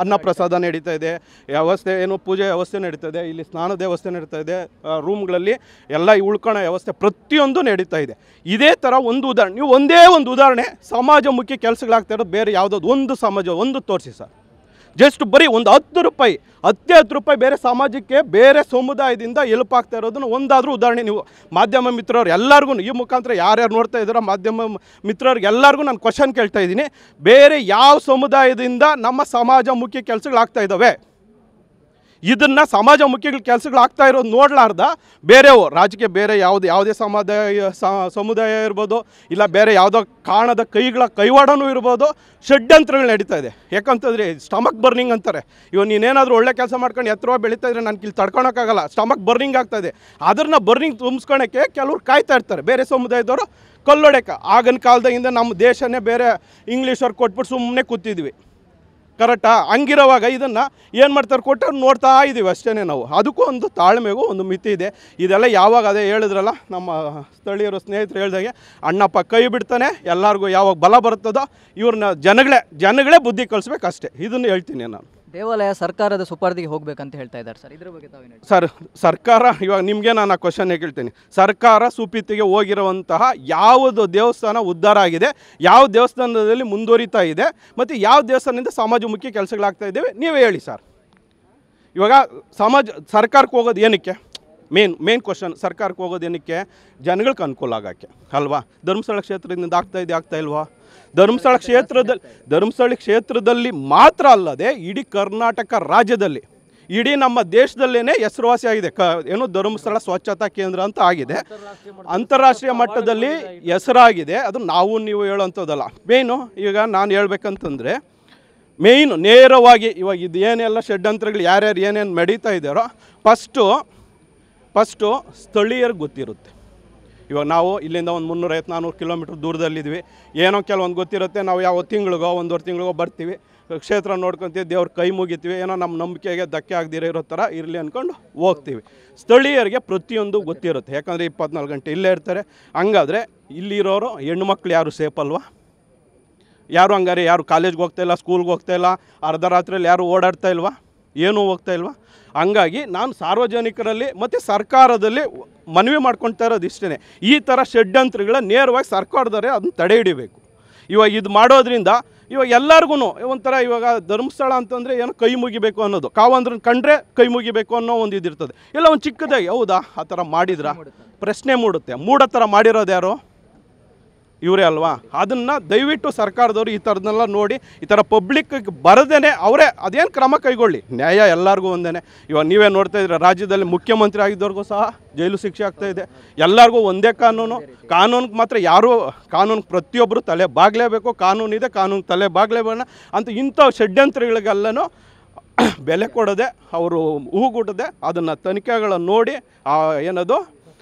ಅನ್ನ ಪ್ರಸಾದ ನಡೀತಾ ಇದೆ, ವ್ಯವಸ್ಥೆ ಏನು ಪೂಜೆ ವ್ಯವಸ್ಥೆ ನಡೀತಾ ಇದೆ, ಇಲ್ಲಿ ಸ್ನಾನದ ವ್ಯವಸ್ಥೆ ನಡೀತಾ ಇದೆ, ರೂಮ್ಗಳಲ್ಲಿ ಎಲ್ಲ ಉಳ್ಕೊಳ್ಳೋ ವ್ಯವಸ್ಥೆ ಪ್ರತಿಯೊಂದು ನಡೀತಾ ಇದೆ. ಇದೇ ಥರ ಒಂದು ಉದಾಹರಣೆ, ನೀವು ಒಂದೇ ಒಂದು ಉದಾಹರಣೆ ಸಮಾಜಮುಖಿ ಕೆಲಸಗಳಾಗ್ತಾ ಇರೋದು ಬೇರೆ ಯಾವುದಾದ್ರು ಒಂದು ಸಮಾಜ ಒಂದು ತೋರಿಸಿ ಸರ್. ಜಸ್ಟ್ ಬರೀ ಒಂದು 10 ರೂಪಾಯಿ, 10 ರೂಪಾಯಿ ಬೇರೆ ಸಮಾಜಕ್ಕೆ ಬೇರೆ ಸಮುದಾಯದಿಂದ ಎಲ್ಪ್ ಆಗ್ತಾ ಇರೋದನ್ನು ಒಂದಾದರೂ ಉದಾಹರಣೆ ನೀವು ಮಾಧ್ಯಮ ಮಿತ್ರರು ಎಲ್ಲರಿಗೂ, ಈ ಮುಖಾಂತರ ಯಾರ್ಯಾರು ನೋಡ್ತಾ ಇದ್ದಾರೋ ಮಾಧ್ಯಮ ಮಿತ್ರರಿಗೆ ಎಲ್ಲರಿಗೂ ನಾನು ಕ್ವಶನ್ ಕೇಳ್ತಾ ಇದ್ದೀನಿ, ಬೇರೆ ಯಾವ ಸಮುದಾಯದಿಂದ ನಮ್ಮ ಸಮಾಜಮುಖಿ ಕೆಲಸಗಳಾಗ್ತಾ ಇದ್ದಾವೆ? ಇದನ್ನು ಸಮಾಜಮುಖಿ ಕೆಲಸಗಳಾಗ್ತಾ ಇರೋದು ನೋಡಲಾರ್ದ ಬೇರೆವು ರಾಜಕೀಯ ಬೇರೆ ಯಾವುದೇ ಸಮುದಾಯ ಇರ್ಬೋದು, ಇಲ್ಲ ಬೇರೆ ಯಾವುದೋ ಕಾಣದ ಕೈವಾಡನೂ ಇರ್ಬೋದು, ಷಡ್ಯಂತ್ರಗಳು ನಡೀತಾ ಇದೆ. ಯಾಕಂತಂದರೆ ಸ್ಟಮಕ್ ಬರ್ನಿಂಗ್ ಅಂತಾರೆ. ಇವಾಗ ನೀನೇನಾದರೂ ಒಳ್ಳೆ ಕೆಲಸ ಮಾಡ್ಕೊಂಡು ಎತ್ತರವಾಗಿ ಬೆಳೀತಾ ಇದ್ರೆ ನನಗೆ ಇಲ್ಲಿ ತಡ್ಕೊಳಕ್ಕಾಗಲ್ಲ, ಸ್ಟಮಕ್ ಬರ್ನಿಂಗ್ ಆಗ್ತಾಯಿದೆ. ಅದನ್ನು ಬರ್ನಿಂಗ್ ತುಂಬಿಸ್ಕೊಳಕ್ಕೆ ಕೆಲವ್ರು ಕಾಯ್ತಾ ಇರ್ತಾರೆ, ಬೇರೆ ಸಮುದಾಯದವರು ಕೊಲ್ಲೊಡೆಕ. ಆಗಿನ ಕಾಲದಾಗಿಂದ ನಮ್ಮ ದೇಶನೇ ಬೇರೆ ಇಂಗ್ಲೀಷವ್ರು ಕೊಟ್ಬಿಟ್ಟು ಸುಮ್ಮನೆ ಕೂತಿದ್ವಿ, ಕರೆಕ್ಟಾ? ಹಂಗಿರೋವಾಗ ಇದನ್ನು ಏನು ಮಾಡ್ತಾರೆ, ಕೊಟ್ಟರು ನೋಡ್ತಾ ಇದ್ದೀವಿ ಅಷ್ಟೇ ನಾವು. ಅದಕ್ಕೂ ಒಂದು ತಾಳ್ಮೆಗೂ ಒಂದು ಮಿತಿ ಇದೆ. ಇದೆಲ್ಲ ಯಾವಾಗ ಅದೇ ಹೇಳಿದ್ರಲ್ಲ ನಮ್ಮ ಸ್ಥಳೀಯರು ಸ್ನೇಹಿತರು ಹೇಳ್ದಾಗೆ, ಅಣ್ಣಪ್ಪ ಕೈ ಬಿಡ್ತಾನೆ, ಎಲ್ಲರಿಗೂ ಯಾವಾಗ ಬಲ ಬರ್ತದೋ ಇವ್ರನ್ನ ಜನಗಳೇ ಬುದ್ಧಿ ಕಲಿಸ್ಬೇಕು ಅಷ್ಟೇ. ಇದನ್ನು ಹೇಳ್ತೀನಿ ನಾನು.
ದೇವಾಲಯ ಸರ್ಕಾರದ ಸುಪರ್ದಿಗೆ ಹೋಗ್ಬೇಕಂತ ಹೇಳ್ತಾ ಇದ್ದಾರೆ ಸರ್, ಇದ್ರ ಬಗ್ಗೆ ತಾವೇನು ಹೇಳ್ತೀರಾ?
ಸರ್, ಸರ್ಕಾರ ಇವಾಗ ನಿಮಗೆ ನಾನು ಆ ಕ್ವಶನ್ ಕೇಳ್ತೀನಿ, ಸರ್ಕಾರ ಸುಪ್ರೀತಿಗೆ ಹೋಗಿರುವಂತಹ ಯಾವುದು ದೇವಸ್ಥಾನ ಉದ್ಧಾರ ಆಗಿದೆ, ಯಾವ ದೇವಸ್ಥಾನದಲ್ಲಿ ಮುಂದುವರಿತಾ ಇದೆ, ಮತ್ತು ಯಾವ ದೇವಸ್ಥಾನದಿಂದ ಸಮಾಜಮುಖಿ ಕೆಲಸಗಳಾಗ್ತಾ ಇದ್ದೇವೆ ನೀವೇ ಹೇಳಿ ಸರ್. ಇವಾಗ ಸರ್ಕಾರಕ್ಕೆ ಹೋಗೋದು ಏನಕ್ಕೆ? ಮೇನ್ ಕ್ವಶನ್, ಸರ್ಕಾರಕ್ಕೆ ಹೋಗೋದು ಏನಕ್ಕೆ? ಜನಗಳಿಗೆ ಅನುಕೂಲ ಆಗೋಕ್ಕೆ ಅಲ್ವಾ? ಧರ್ಮಸ್ಥಳ ಕ್ಷೇತ್ರದಿಂದ ಆಗ್ತಾ ಇಲ್ವಾ? ಧರ್ಮಸ್ಥಳ ಕ್ಷೇತ್ರದಲ್ಲಿ ಮಾತ್ರ ಅಲ್ಲದೆ ಇಡೀ ಕರ್ನಾಟಕ ರಾಜ್ಯದಲ್ಲಿ, ಇಡೀ ನಮ್ಮ ದೇಶದಲ್ಲೇ ಹೆಸರುವಾಸಿ ಆಗಿದೆ. ಏನು ಧರ್ಮಸ್ಥಳ ಸ್ವಚ್ಛತಾ ಕೇಂದ್ರ ಅಂತ ಆಗಿದೆ, ಅಂತಾರಾಷ್ಟ್ರೀಯ ಮಟ್ಟದಲ್ಲಿ ಹೆಸರಾಗಿದೆ. ಅದು ನೀವು ಹೇಳೋಂಥದ್ದಲ್ಲ. ಮೇಯ್ನು ಈಗ ನಾನು ಹೇಳ್ಬೇಕಂತಂದರೆ, ಮೇಯ್ನು ನೇರವಾಗಿ ಇವಾಗ ಇದು ಏನೆಲ್ಲ ಷಡ್ಯಂತ್ರಗಳು ಯಾರ್ಯಾರು ಏನೇನು ನಡೀತಾ ಇದ್ದಾರೋ ಫಸ್ಟು ಸ್ಥಳೀಯರಿಗೆ ಗೊತ್ತಿರುತ್ತೆ. ಇವಾಗ ನಾವು ಇಲ್ಲಿಂದ ಒಂದು 350-400 ಕಿಲೋಮೀಟ್ರ್ ದೂರದಲ್ಲಿದ್ವಿ, ಏನೋ ಕೆಲವೊಂದು ಗೊತ್ತಿರುತ್ತೆ, ನಾವು ಯಾವ ತಿಂಗಳಿಗೋ 1.5 ತಿಂಗಳಿಗೋ ಬರ್ತೀವಿ, ಕ್ಷೇತ್ರ ನೋಡ್ಕೊತೀವಿ, ದೇವ್ರ ಕೈ ಮುಗಿತೀವಿ, ಏನೋ ನಮ್ಮ ನಂಬಿಕೆಗೆ ಧಕ್ಕೆ ಆಗದಿರೋ ಇರೋ ಥರ ಇರಲಿ ಅಂದ್ಕೊಂಡು ಹೋಗ್ತೀವಿ. ಸ್ಥಳೀಯರಿಗೆ ಪ್ರತಿಯೊಂದು ಗೊತ್ತಿರುತ್ತೆ, ಯಾಕಂದರೆ 24 ಗಂಟೆ ಇಲ್ಲೇ ಇರ್ತಾರೆ. ಹಂಗಾದರೆ ಇಲ್ಲಿರೋರು ಹೆಣ್ಮಕ್ಳು ಯಾರು ಸೇಫ್ ಅಲ್ವಾ? ಯಾರು ಹಂಗಾರೆ ಯಾರು ಕಾಲೇಜ್ಗೆ ಹೋಗ್ತಾಯಿಲ್ಲ, ಸ್ಕೂಲ್ಗೆ ಹೋಗ್ತಾಯಿಲ್ಲ, ಅರ್ಧ ರಾತ್ರಿಯಲ್ಲಿ ಯಾರು ಓಡಾಡ್ತಾ ಇಲ್ವಾ? ಏನೂ ಹೋಗ್ತಾ ಇಲ್ವಾ? ಹಂಗಾಗಿ ನಾನು ಸಾರ್ವಜನಿಕರಲ್ಲಿ ಮತ್ತು ಸರ್ಕಾರದಲ್ಲಿ ಮನವಿ ಮಾಡ್ಕೊಳ್ತಾ ಇರೋದು ಇಷ್ಟೇ, ಈ ಥರ ಷಡ್ಯಂತ್ರಗಳ ನೇರವಾಗಿ ಸರ್ಕಾರದವರೇ ಅದನ್ನು ತಡೆ ಹಿಡಿಬೇಕು. ಇವಾಗ ಇದು ಮಾಡೋದ್ರಿಂದ ಇವಾಗ ಎಲ್ಲರಿಗೂ ಒಂಥರ, ಇವಾಗ ಧರ್ಮಸ್ಥಳ ಅಂತಂದರೆ ಏನೋ ಕೈ ಮುಗಿಬೇಕು ಅನ್ನೋದು, ಕಾವಂದ್ರನ್ನ ಕಂಡ್ರೆ ಕೈ ಮುಗಿಬೇಕು ಅನ್ನೋ ಒಂದು ಇದಿರ್ತದೆ. ಇಲ್ಲ ಒಂದು ಚಿಕ್ಕದಾಗಿ ಹೌದಾ ಆ ಥರ ಮಾಡಿದ್ರ ಪ್ರಶ್ನೆ ಮೂಡೋ ಥರ ಮಾಡಿರೋದು ಯಾರು? ಇವರೇ ಅಲ್ವಾ? ಅದನ್ನು ದಯವಿಟ್ಟು ಸರ್ಕಾರದವರು ಈ ಥರದನ್ನೆಲ್ಲ ನೋಡಿ ಈ ಥರ ಪಬ್ಲಿಕ್ಗೆ ಬರದೇ ಅವರೇ ಅದೇನು ಕ್ರಮ ಕೈಗೊಳ್ಳಿ. ನ್ಯಾಯ ಎಲ್ಲರಿಗೂ ಒಂದೇ. ಇವಾಗ ನೀವೇ ನೋಡ್ತಾ ಇದ್ದೀರ, ರಾಜ್ಯದಲ್ಲಿ ಮುಖ್ಯಮಂತ್ರಿ ಆಗಿದ್ದವ್ರಿಗೂ ಸಹ ಜೈಲು ಶಿಕ್ಷೆ ಆಗ್ತಾಯಿದೆ. ಎಲ್ಲರಿಗೂ ಒಂದೇ ಕಾನೂನಿಗೆ ಮಾತ್ರ ಯಾರೂ ಕಾನೂನು ಪ್ರತಿಯೊಬ್ಬರು ತಲೆ ಬಾಗಲೇಬೇಕು, ಕಾನೂನಿದೆ, ಕಾನೂನು ತಲೆ ಬಾಗಲೇಬೇಡ ಅಂತ ಇಂಥ ಷಡ್ಯಂತ್ರಗಳಿಗೆಲ್ಲನೂ ಬೆಲೆ ಕೊಡದೆ, ಅವರು ಹೂಗುಟ್ಟದೆ ಅದನ್ನು ತನಿಖೆಗಳನ್ನು ನೋಡಿ ಏನದು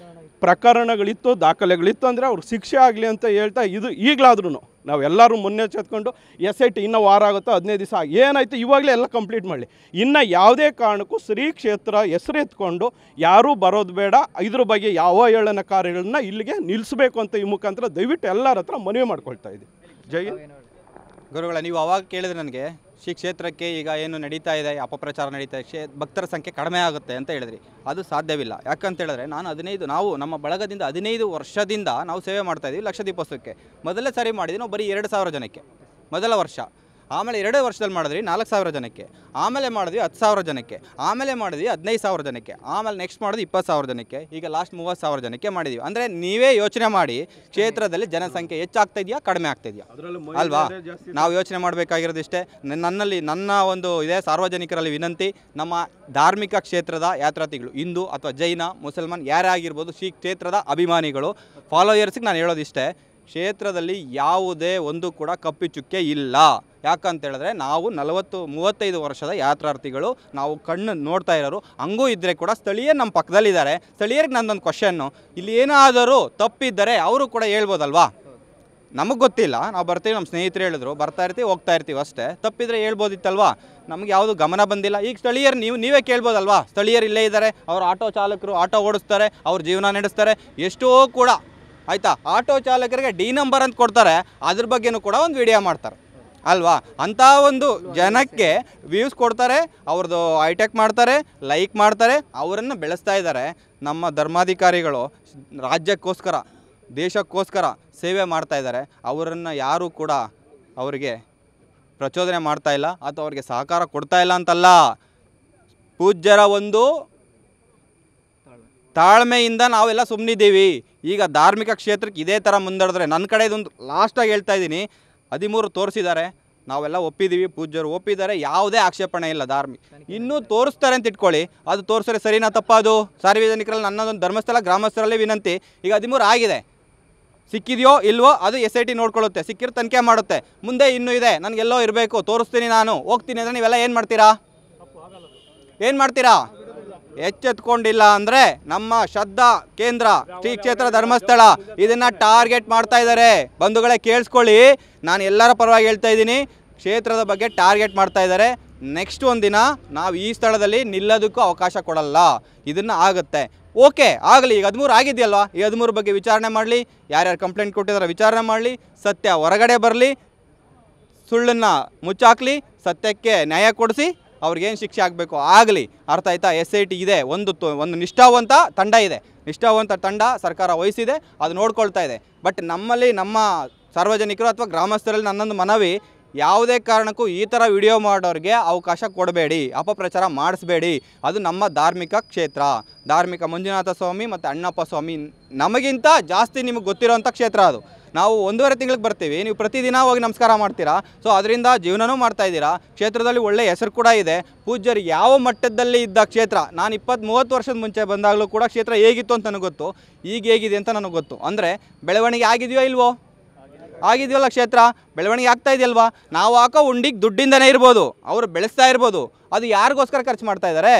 ಪ್ರಕರಣಗಳಿತ್ತು, ದಾಖಲೆಗಳಿತ್ತು ಅಂದರೆ ಅವ್ರಿಗೆ ಶಿಕ್ಷೆ ಆಗಲಿ ಅಂತ ಹೇಳ್ತಾ, ಇದು ಈಗಲಾದ್ರೂ ನಾವೆಲ್ಲರೂ ಮುನ್ನೆಚ್ಚೆತ್ಕೊಂಡು SIT ಇನ್ನೂ ವಾರ ಆಗುತ್ತೋ 15 ದಿವಸ ಏನಾಯಿತು ಇವಾಗಲೇ ಎಲ್ಲ ಕಂಪ್ಲೀಟ್ ಮಾಡಲಿ. ಇನ್ನು ಯಾವುದೇ ಕಾರಣಕ್ಕೂ ಶ್ರೀ ಕ್ಷೇತ್ರ ಹೆಸರೆತ್ಕೊಂಡು ಯಾರೂ ಬರೋದು ಬೇಡ. ಇದ್ರ ಬಗ್ಗೆ ಯಾವ ಹೇಳನ ಕಾರ್ಯಗಳನ್ನ ಇಲ್ಲಿಗೆ ನಿಲ್ಲಿಸಬೇಕು ಅಂತ ಈ ಮುಖಾಂತರ ದಯವಿಟ್ಟು ಎಲ್ಲರ ಹತ್ರ ಮನವಿ ಮಾಡ್ಕೊಳ್ತಾ ಇದ್ದೀವಿ. ಜೈ
ಗುರುಗಳ, ನೀವು ಅವಾಗ ಕೇಳಿದ್ರೆ ನನಗೆ ಶ್ರೀ ಕ್ಷೇತ್ರಕ್ಕೆ ಈಗ ಏನು ನಡೀತಾ ಇದೆ, ಅಪಪ್ರಚಾರ ನಡೀತಾ ಇದೆ, ಭಕ್ತರ ಸಂಖ್ಯೆ ಕಡಿಮೆ ಆಗುತ್ತೆ ಅಂತ ಹೇಳಿದ್ರಿ. ಅದು ಸಾಧ್ಯವಿಲ್ಲ. ಯಾಕಂತ ಹೇಳಿದ್ರೆ ನಾವು ನಮ್ಮ ಬಳಗದಿಂದ 15 ವರ್ಷದಿಂದ ನಾವು ಸೇವೆ ಮಾಡ್ತಾಯಿದ್ದೀವಿ ಲಕ್ಷದೀಪೋತ್ಸವಕ್ಕೆ. ಮೊದಲನೇ ಸಾರಿ ಮಾಡಿದ್ವಿ ನಾವು ಬರೀ 2,000 ಜನಕ್ಕೆ ಮೊದಲ ವರ್ಷ. ಆಮೇಲೆ 2 ವರ್ಷದಲ್ಲಿ ಮಾಡಿದ್ವಿ 4,000 ಜನಕ್ಕೆ, ಆಮೇಲೆ ಮಾಡಿದ್ವಿ 10,000 ಜನಕ್ಕೆ, ಆಮೇಲೆ ಮಾಡಿದ್ವಿ 15,000 ಜನಕ್ಕೆ, ಆಮೇಲೆ ನೆಕ್ಸ್ಟ್ ಮಾಡಿದ್ವಿ 20,000 ಜನಕ್ಕೆ, ಈಗ ಲಾಸ್ಟ್ 30,000 ಜನಕ್ಕೆ ಮಾಡಿದ್ದೀವಿ. ಅಂದರೆ ನೀವೇ ಯೋಚನೆ ಮಾಡಿ ಕ್ಷೇತ್ರದಲ್ಲಿ ಜನಸಂಖ್ಯೆ ಹೆಚ್ಚಾಗ್ತಾ ಇದೆಯಾ ಕಡಿಮೆ ಆಗ್ತಾ ಇದೆಯಾ ಅಲ್ವಾ? ನಾವು ಯೋಚನೆ ಮಾಡಬೇಕಾಗಿರೋದಿಷ್ಟೇ. ನನ್ನ ಒಂದು ಇದೇ ಸಾರ್ವಜನಿಕರಲ್ಲಿ ವಿನಂತಿ, ನಮ್ಮ ಧಾರ್ಮಿಕ ಕ್ಷೇತ್ರದ ಯಾತ್ರಾರ್ಥಿಗಳು ಹಿಂದೂ ಅಥವಾ ಜೈನ ಮುಸಲ್ಮಾನ್ ಯಾರೇ ಆಗಿರ್ಬೋದು, ಶ್ರೀ ಕ್ಷೇತ್ರದ ಅಭಿಮಾನಿಗಳು ಫಾಲೋಯರ್ಸ್ಗೆ ನಾನು ಹೇಳೋದಿಷ್ಟೇ, ಕ್ಷೇತ್ರದಲ್ಲಿ ಯಾವುದೇ ಒಂದು ಕೂಡ ಕಪ್ಪಿ ಚುಕ್ಕೆ ಇಲ್ಲ. ಯಾಕಂತ ಹೇಳಿದ್ರೆ ನಾವು 35 ವರ್ಷದ ಯಾತ್ರಾರ್ಥಿಗಳು, ನಾವು ಕಣ್ಣು ನೋಡ್ತಾ ಇರೋರು. ಹಂಗೂ ಇದ್ದರೆ ಕೂಡ ಸ್ಥಳೀಯರು ನಮ್ಮ ಪಕ್ಕದಲ್ಲಿದ್ದಾರೆ. ಸ್ಥಳೀಯರಿಗೆ ನಂದೊಂದು ಕ್ವಶನ್ನು, ಇಲ್ಲಿ ಏನಾದರೂ ತಪ್ಪಿದ್ದರೆ ಅವರು ಕೂಡ ಹೇಳ್ಬೋದಲ್ವಾ? ನಮಗೆ ಗೊತ್ತಿಲ್ಲ, ನಾವು ಬರ್ತೀವಿ, ನಮ್ಮ ಸ್ನೇಹಿತರು ಹೇಳಿದ್ರು, ಬರ್ತಾ ಇರ್ತೀವಿ ಹೋಗ್ತಾ ಇರ್ತೀವಿ ಅಷ್ಟೇ. ತಪ್ಪಿದರೆ ಹೇಳ್ಬೋದಿತ್ತಲ್ವಾ? ನಮಗೆ ಯಾವುದು ಗಮನ ಬಂದಿಲ್ಲ. ಈಗ ಸ್ಥಳೀಯರು ನೀವೇ ಕೇಳ್ಬೋದಲ್ವಾ? ಸ್ಥಳೀಯರು ಇಲ್ಲೇ ಇದ್ದಾರೆ, ಅವರು ಆಟೋ ಚಾಲಕರು, ಆಟೋ ಓಡಿಸ್ತಾರೆ, ಅವ್ರ ಜೀವನ ನಡೆಸ್ತಾರೆ. ಎಷ್ಟೋ ಕೂಡ ಆಯಿತಾ, ಆಟೋ ಚಾಲಕರಿಗೆ ಡಿ ನಂಬರ್ ಅಂತ ಕೊಡ್ತಾರೆ, ಅದ್ರ ಬಗ್ಗೆನೂ ಕೂಡ ಒಂದು ವಿಡಿಯೋ ಮಾಡ್ತಾರೆ ಅಲ್ವಾ? ಅಂಥ ಒಂದು ಜನಕ್ಕೆ ವ್ಯೂಸ್ ಕೊಡ್ತಾರೆ, ಅವ್ರದ್ದು ಹೈಟೆಕ್ ಮಾಡ್ತಾರೆ, ಲೈಕ್ ಮಾಡ್ತಾರೆ, ಅವರನ್ನು ಬೆಳೆಸ್ತಾ ಇದ್ದಾರೆ. ನಮ್ಮ ಧರ್ಮಾಧಿಕಾರಿಗಳು ರಾಜ್ಯಕ್ಕೋಸ್ಕರ ದೇಶಕ್ಕೋಸ್ಕರ ಸೇವೆ ಮಾಡ್ತಾ ಇದ್ದಾರೆ. ಅವರನ್ನು ಯಾರೂ ಕೂಡ ಅವರಿಗೆ ಪ್ರಚೋದನೆ ಮಾಡ್ತಾ ಇಲ್ಲ ಅಥವಾ ಅವರಿಗೆ ಸಹಕಾರ ಕೊಡ್ತಾ ಇಲ್ಲ ಅಂತಲ್ಲ. ಪೂಜ್ಯರ ಒಂದು ತಾಳ್ಮೆಯಿಂದ ನಾವೆಲ್ಲ ಸುಮ್ಮನಿದ್ದೀವಿ. ಈಗ ಧಾರ್ಮಿಕ ಕ್ಷೇತ್ರಕ್ಕೆ ಇದೇ ಥರ ಮುಂದಡಿದ್ರೆ, ನನ್ನ ಕಡೆ ಇದೊಂದು ಲಾಸ್ಟಾಗಿ ಹೇಳ್ತಾ ಇದ್ದೀನಿ, 13 ತೋರಿಸಿದ್ದಾರೆ, ನಾವೆಲ್ಲ ಒಪ್ಪಿದ್ದೀವಿ, ಪೂಜ್ಯರು ಒಪ್ಪಿದ್ದಾರೆ, ಯಾವುದೇ ಆಕ್ಷೇಪಣೆ ಇಲ್ಲ. ಧಾರ್ಮಿಕ ಇನ್ನೂ ತೋರಿಸ್ತಾರೆ ಅಂತ ಇಟ್ಕೊಳ್ಳಿ, ಅದು ತೋರಿಸಿದ್ರೆ ಸರಿನಾ ತಪ್ಪದು? ಸಾರ್ವಜನಿಕರಲ್ಲಿ ನನ್ನದೊಂದು ಧರ್ಮಸ್ಥಳ ಗ್ರಾಮಸ್ಥರಲ್ಲಿ ವಿನಂತಿ, ಈಗ 13 ಆಗಿದೆ, ಸಿಕ್ಕಿದೆಯೋ ಇಲ್ವೋ ಅದು SIT ನೋಡ್ಕೊಳ್ಳುತ್ತೆ, ಸಿಕ್ಕಿರೋ ತನಿಖೆ ಮಾಡುತ್ತೆ. ಮುಂದೆ ಇನ್ನೂ ಇದೆ, ನನಗೆಲ್ಲೋ ಇರಬೇಕು, ತೋರಿಸ್ತೀನಿ, ನಾನು ಹೋಗ್ತೀನಿ ಅಂದರೆ ನೀವೆಲ್ಲ ಏನು ಮಾಡ್ತೀರಾ? ಎಚ್ಚೆತ್ಕೊಂಡಿಲ್ಲ ಅಂದರೆ ನಮ್ಮ ಶ್ರದ್ಧಾ ಕೇಂದ್ರ ಶ್ರೀ ಕ್ಷೇತ್ರ ಧರ್ಮಸ್ಥಳ ಇದನ್ನು ಟಾರ್ಗೆಟ್ ಮಾಡ್ತಾ ಇದ್ದಾರೆ. ಬಂಧುಗಳೇ ಕೇಳಿಸ್ಕೊಳ್ಳಿ, ನಾನು ಎಲ್ಲರ ಪರವಾಗಿ ಹೇಳ್ತಾ ಇದ್ದೀನಿ, ಕ್ಷೇತ್ರದ ಬಗ್ಗೆ ಟಾರ್ಗೆಟ್ ಮಾಡ್ತಾ ಇದ್ದಾರೆ. ನೆಕ್ಸ್ಟ್ ಒಂದಿನ ನಾವು ಈ ಸ್ಥಳದಲ್ಲಿ ನಿಲ್ಲೋದಕ್ಕೂ ಅವಕಾಶ ಕೊಡಲ್ಲ. ಇದನ್ನು ಆಗುತ್ತೆ, ಓಕೆ ಆಗಲಿ. ಈಗ 13 ಆಗಿದೆಯಲ್ವಾ, ಈ 13 ಬಗ್ಗೆ ವಿಚಾರಣೆ ಮಾಡಲಿ, ಯಾರ್ಯಾರು ಕಂಪ್ಲೇಂಟ್ ಕೊಟ್ಟಿದ್ದಾರೆ ವಿಚಾರಣೆ ಮಾಡಲಿ, ಸತ್ಯ ಹೊರಗಡೆ ಬರಲಿ, ಸುಳ್ಳನ್ನು ಮುಚ್ಚಾಕಲಿ, ಸತ್ಯಕ್ಕೆ ನ್ಯಾಯ ಕೊಡಿಸಿ, ಅವ್ರಿಗೇನು ಶಿಕ್ಷೆ ಆಗಬೇಕು ಆಗಲಿ. ಅರ್ಥ ಆಯ್ತಾ? SIT ಇದೆ, ಒಂದು ನಿಷ್ಠಾವಂತ ತಂಡ ಇದೆ, ನಿಷ್ಠಾವಂತ ತಂಡ ಸರ್ಕಾರ ವಹಿಸಿದೆ, ಅದು ನೋಡ್ಕೊಳ್ತಾ ಇದೆ. ಬಟ್ ನಮ್ಮಲ್ಲಿ ನಮ್ಮ ಸಾರ್ವಜನಿಕರು ಅಥವಾ ಗ್ರಾಮಸ್ಥರಲ್ಲಿ ನನ್ನೊಂದು ಮನವಿ, ಯಾವುದೇ ಕಾರಣಕ್ಕೂ ಈ ಥರ ವಿಡಿಯೋ ಮಾಡೋರಿಗೆ ಅವಕಾಶ ಕೊಡಬೇಡಿ, ಅಪಪ್ರಚಾರ ಮಾಡಿಸ್ಬೇಡಿ. ಅದು ನಮ್ಮ ಧಾರ್ಮಿಕ ಕ್ಷೇತ್ರ, ಧಾರ್ಮಿಕ ಮಂಜುನಾಥ ಸ್ವಾಮಿ ಮತ್ತು ಅಣ್ಣಪ್ಪ ಸ್ವಾಮಿ ನಮಗಿಂತ ಜಾಸ್ತಿ ನಿಮಗೆ ಗೊತ್ತಿರೋಂಥ ಕ್ಷೇತ್ರ ಅದು. ನಾವು 1.5 ತಿಂಗಳಿಗೆ ಬರ್ತೀವಿ, ನೀವು ಪ್ರತಿದಿನ ಹೋಗಿ ನಮಸ್ಕಾರ ಮಾಡ್ತೀರಾ. ಸೊ ಅದರಿಂದ ಜೀವನನೂ ಮಾಡ್ತಾಯಿದ್ದೀರಾ, ಕ್ಷೇತ್ರದಲ್ಲಿ ಒಳ್ಳೆಯ ಹೆಸರು ಕೂಡ ಇದೆ. ಪೂಜ್ಯರು ಯಾವ ಮಟ್ಟದಲ್ಲಿ ಇದ್ದ ಕ್ಷೇತ್ರ, ನಾನು 20-30 ವರ್ಷದ ಮುಂಚೆ ಬಂದಾಗಲೂ ಕೂಡ ಕ್ಷೇತ್ರ ಹೇಗಿತ್ತು ಅಂತ ನನಗೆ ಗೊತ್ತು, ಈಗ ಹೇಗಿದೆ ಅಂತ ನನಗೆ ಗೊತ್ತು. ಅಂದರೆ ಬೆಳವಣಿಗೆ ಆಗಿದೆಯೋ ಇಲ್ವೋ? ಆಗಿದೆಯಲ್ಲ, ಕ್ಷೇತ್ರ ಬೆಳವಣಿಗೆ ಆಗ್ತಾ ಇದೆಯಲ್ವಾ? ನಾವು ಹಾಕೋ ಉಂಡಿಗೆ ದುಡ್ಡಿಂದನೇ ಇರ್ಬೋದು, ಅವರು ಬೆಳೆಸ್ತಾ ಇರ್ಬೋದು, ಅದು ಯಾರಿಗೋಸ್ಕರ ಖರ್ಚು ಮಾಡ್ತಾ ಇದ್ದಾರೆ?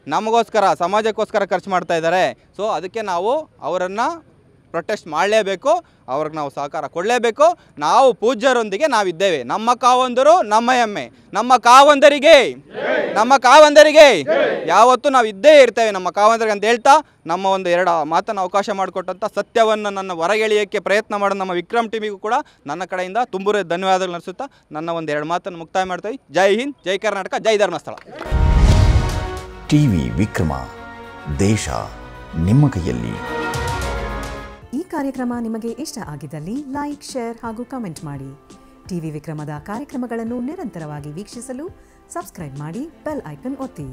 ನಮಗೋಸ್ಕರ, ಸಮಾಜಕ್ಕೋಸ್ಕರ ಖರ್ಚು ಮಾಡ್ತಾ ಇದ್ದಾರೆ. ಸೊ ಅದಕ್ಕೆ ನಾವು ಅವರನ್ನು ಪ್ರೊಟೆಸ್ಟ್ ಮಾಡಲೇಬೇಕು, ಅವ್ರಿಗೆ ನಾವು ಸಹಕಾರ ಕೊಡಲೇಬೇಕು. ನಾವು ಪೂಜ್ಯರೊಂದಿಗೆ ನಾವಿದ್ದೇವೆ. ನಮ್ಮ ಕಾವಂದರು ನಮ್ಮ ಹೆಮ್ಮೆ, ನಮ್ಮ ಕಾವಂದರಿಗೆ ಯಾವತ್ತೂ ನಾವು ಇದ್ದೇ ಇರ್ತೇವೆ, ನಮ್ಮ ಕಾವಂದರಿಗೆ ಅಂತ ಹೇಳ್ತಾ ನಮ್ಮ ಒಂದು 2 ಮಾತನ್ನು ಅವಕಾಶ ಮಾಡಿಕೊಟ್ಟಂಥ ಸತ್ಯವನ್ನು ನನ್ನ ಹೊರಗೆಳೆಯೋಕ್ಕೆ ಪ್ರಯತ್ನ ಮಾಡೋ ನಮ್ಮ ವಿಕ್ರಮ್ ಟೀಮಿಗೂ ಕೂಡ ನನ್ನ ಕಡೆಯಿಂದ ತುಂಬು ಧನ್ಯವಾದಗಳು ನಡೆಸುತ್ತಾ ನನ್ನ ಒಂದು 2 ಮಾತನ್ನು ಮುಕ್ತಾಯ ಮಾಡ್ತೀವಿ. ಜೈ ಹಿಂದ್, ಜೈ ಕರ್ನಾಟಕ, ಜೈ ಧರ್ಮಸ್ಥಳ.
ಟಿವಿ ವಿಕ್ರಮ, ದೇಶ ನಿಮ್ಮ ಕೈಯಲ್ಲಿ.
ಈ ಕಾರ್ಯಕ್ರಮ ನಿಮಗೆ ಇಷ್ಟ ಆಗಿದ್ದಲ್ಲಿ ಲೈಕ್, ಶೇರ್ ಹಾಗೂ ಕಮೆಂಟ್ ಮಾಡಿ. ಟಿವಿ ವಿಕ್ರಮದ ಕಾರ್ಯಕ್ರಮಗಳನ್ನು ನಿರಂತರವಾಗಿ ವೀಕ್ಷಿಸಲು ಸಬ್ಸ್ಕ್ರೈಬ್ ಮಾಡಿ, ಬೆಲ್ ಐಕನ್ ಒತ್ತಿ.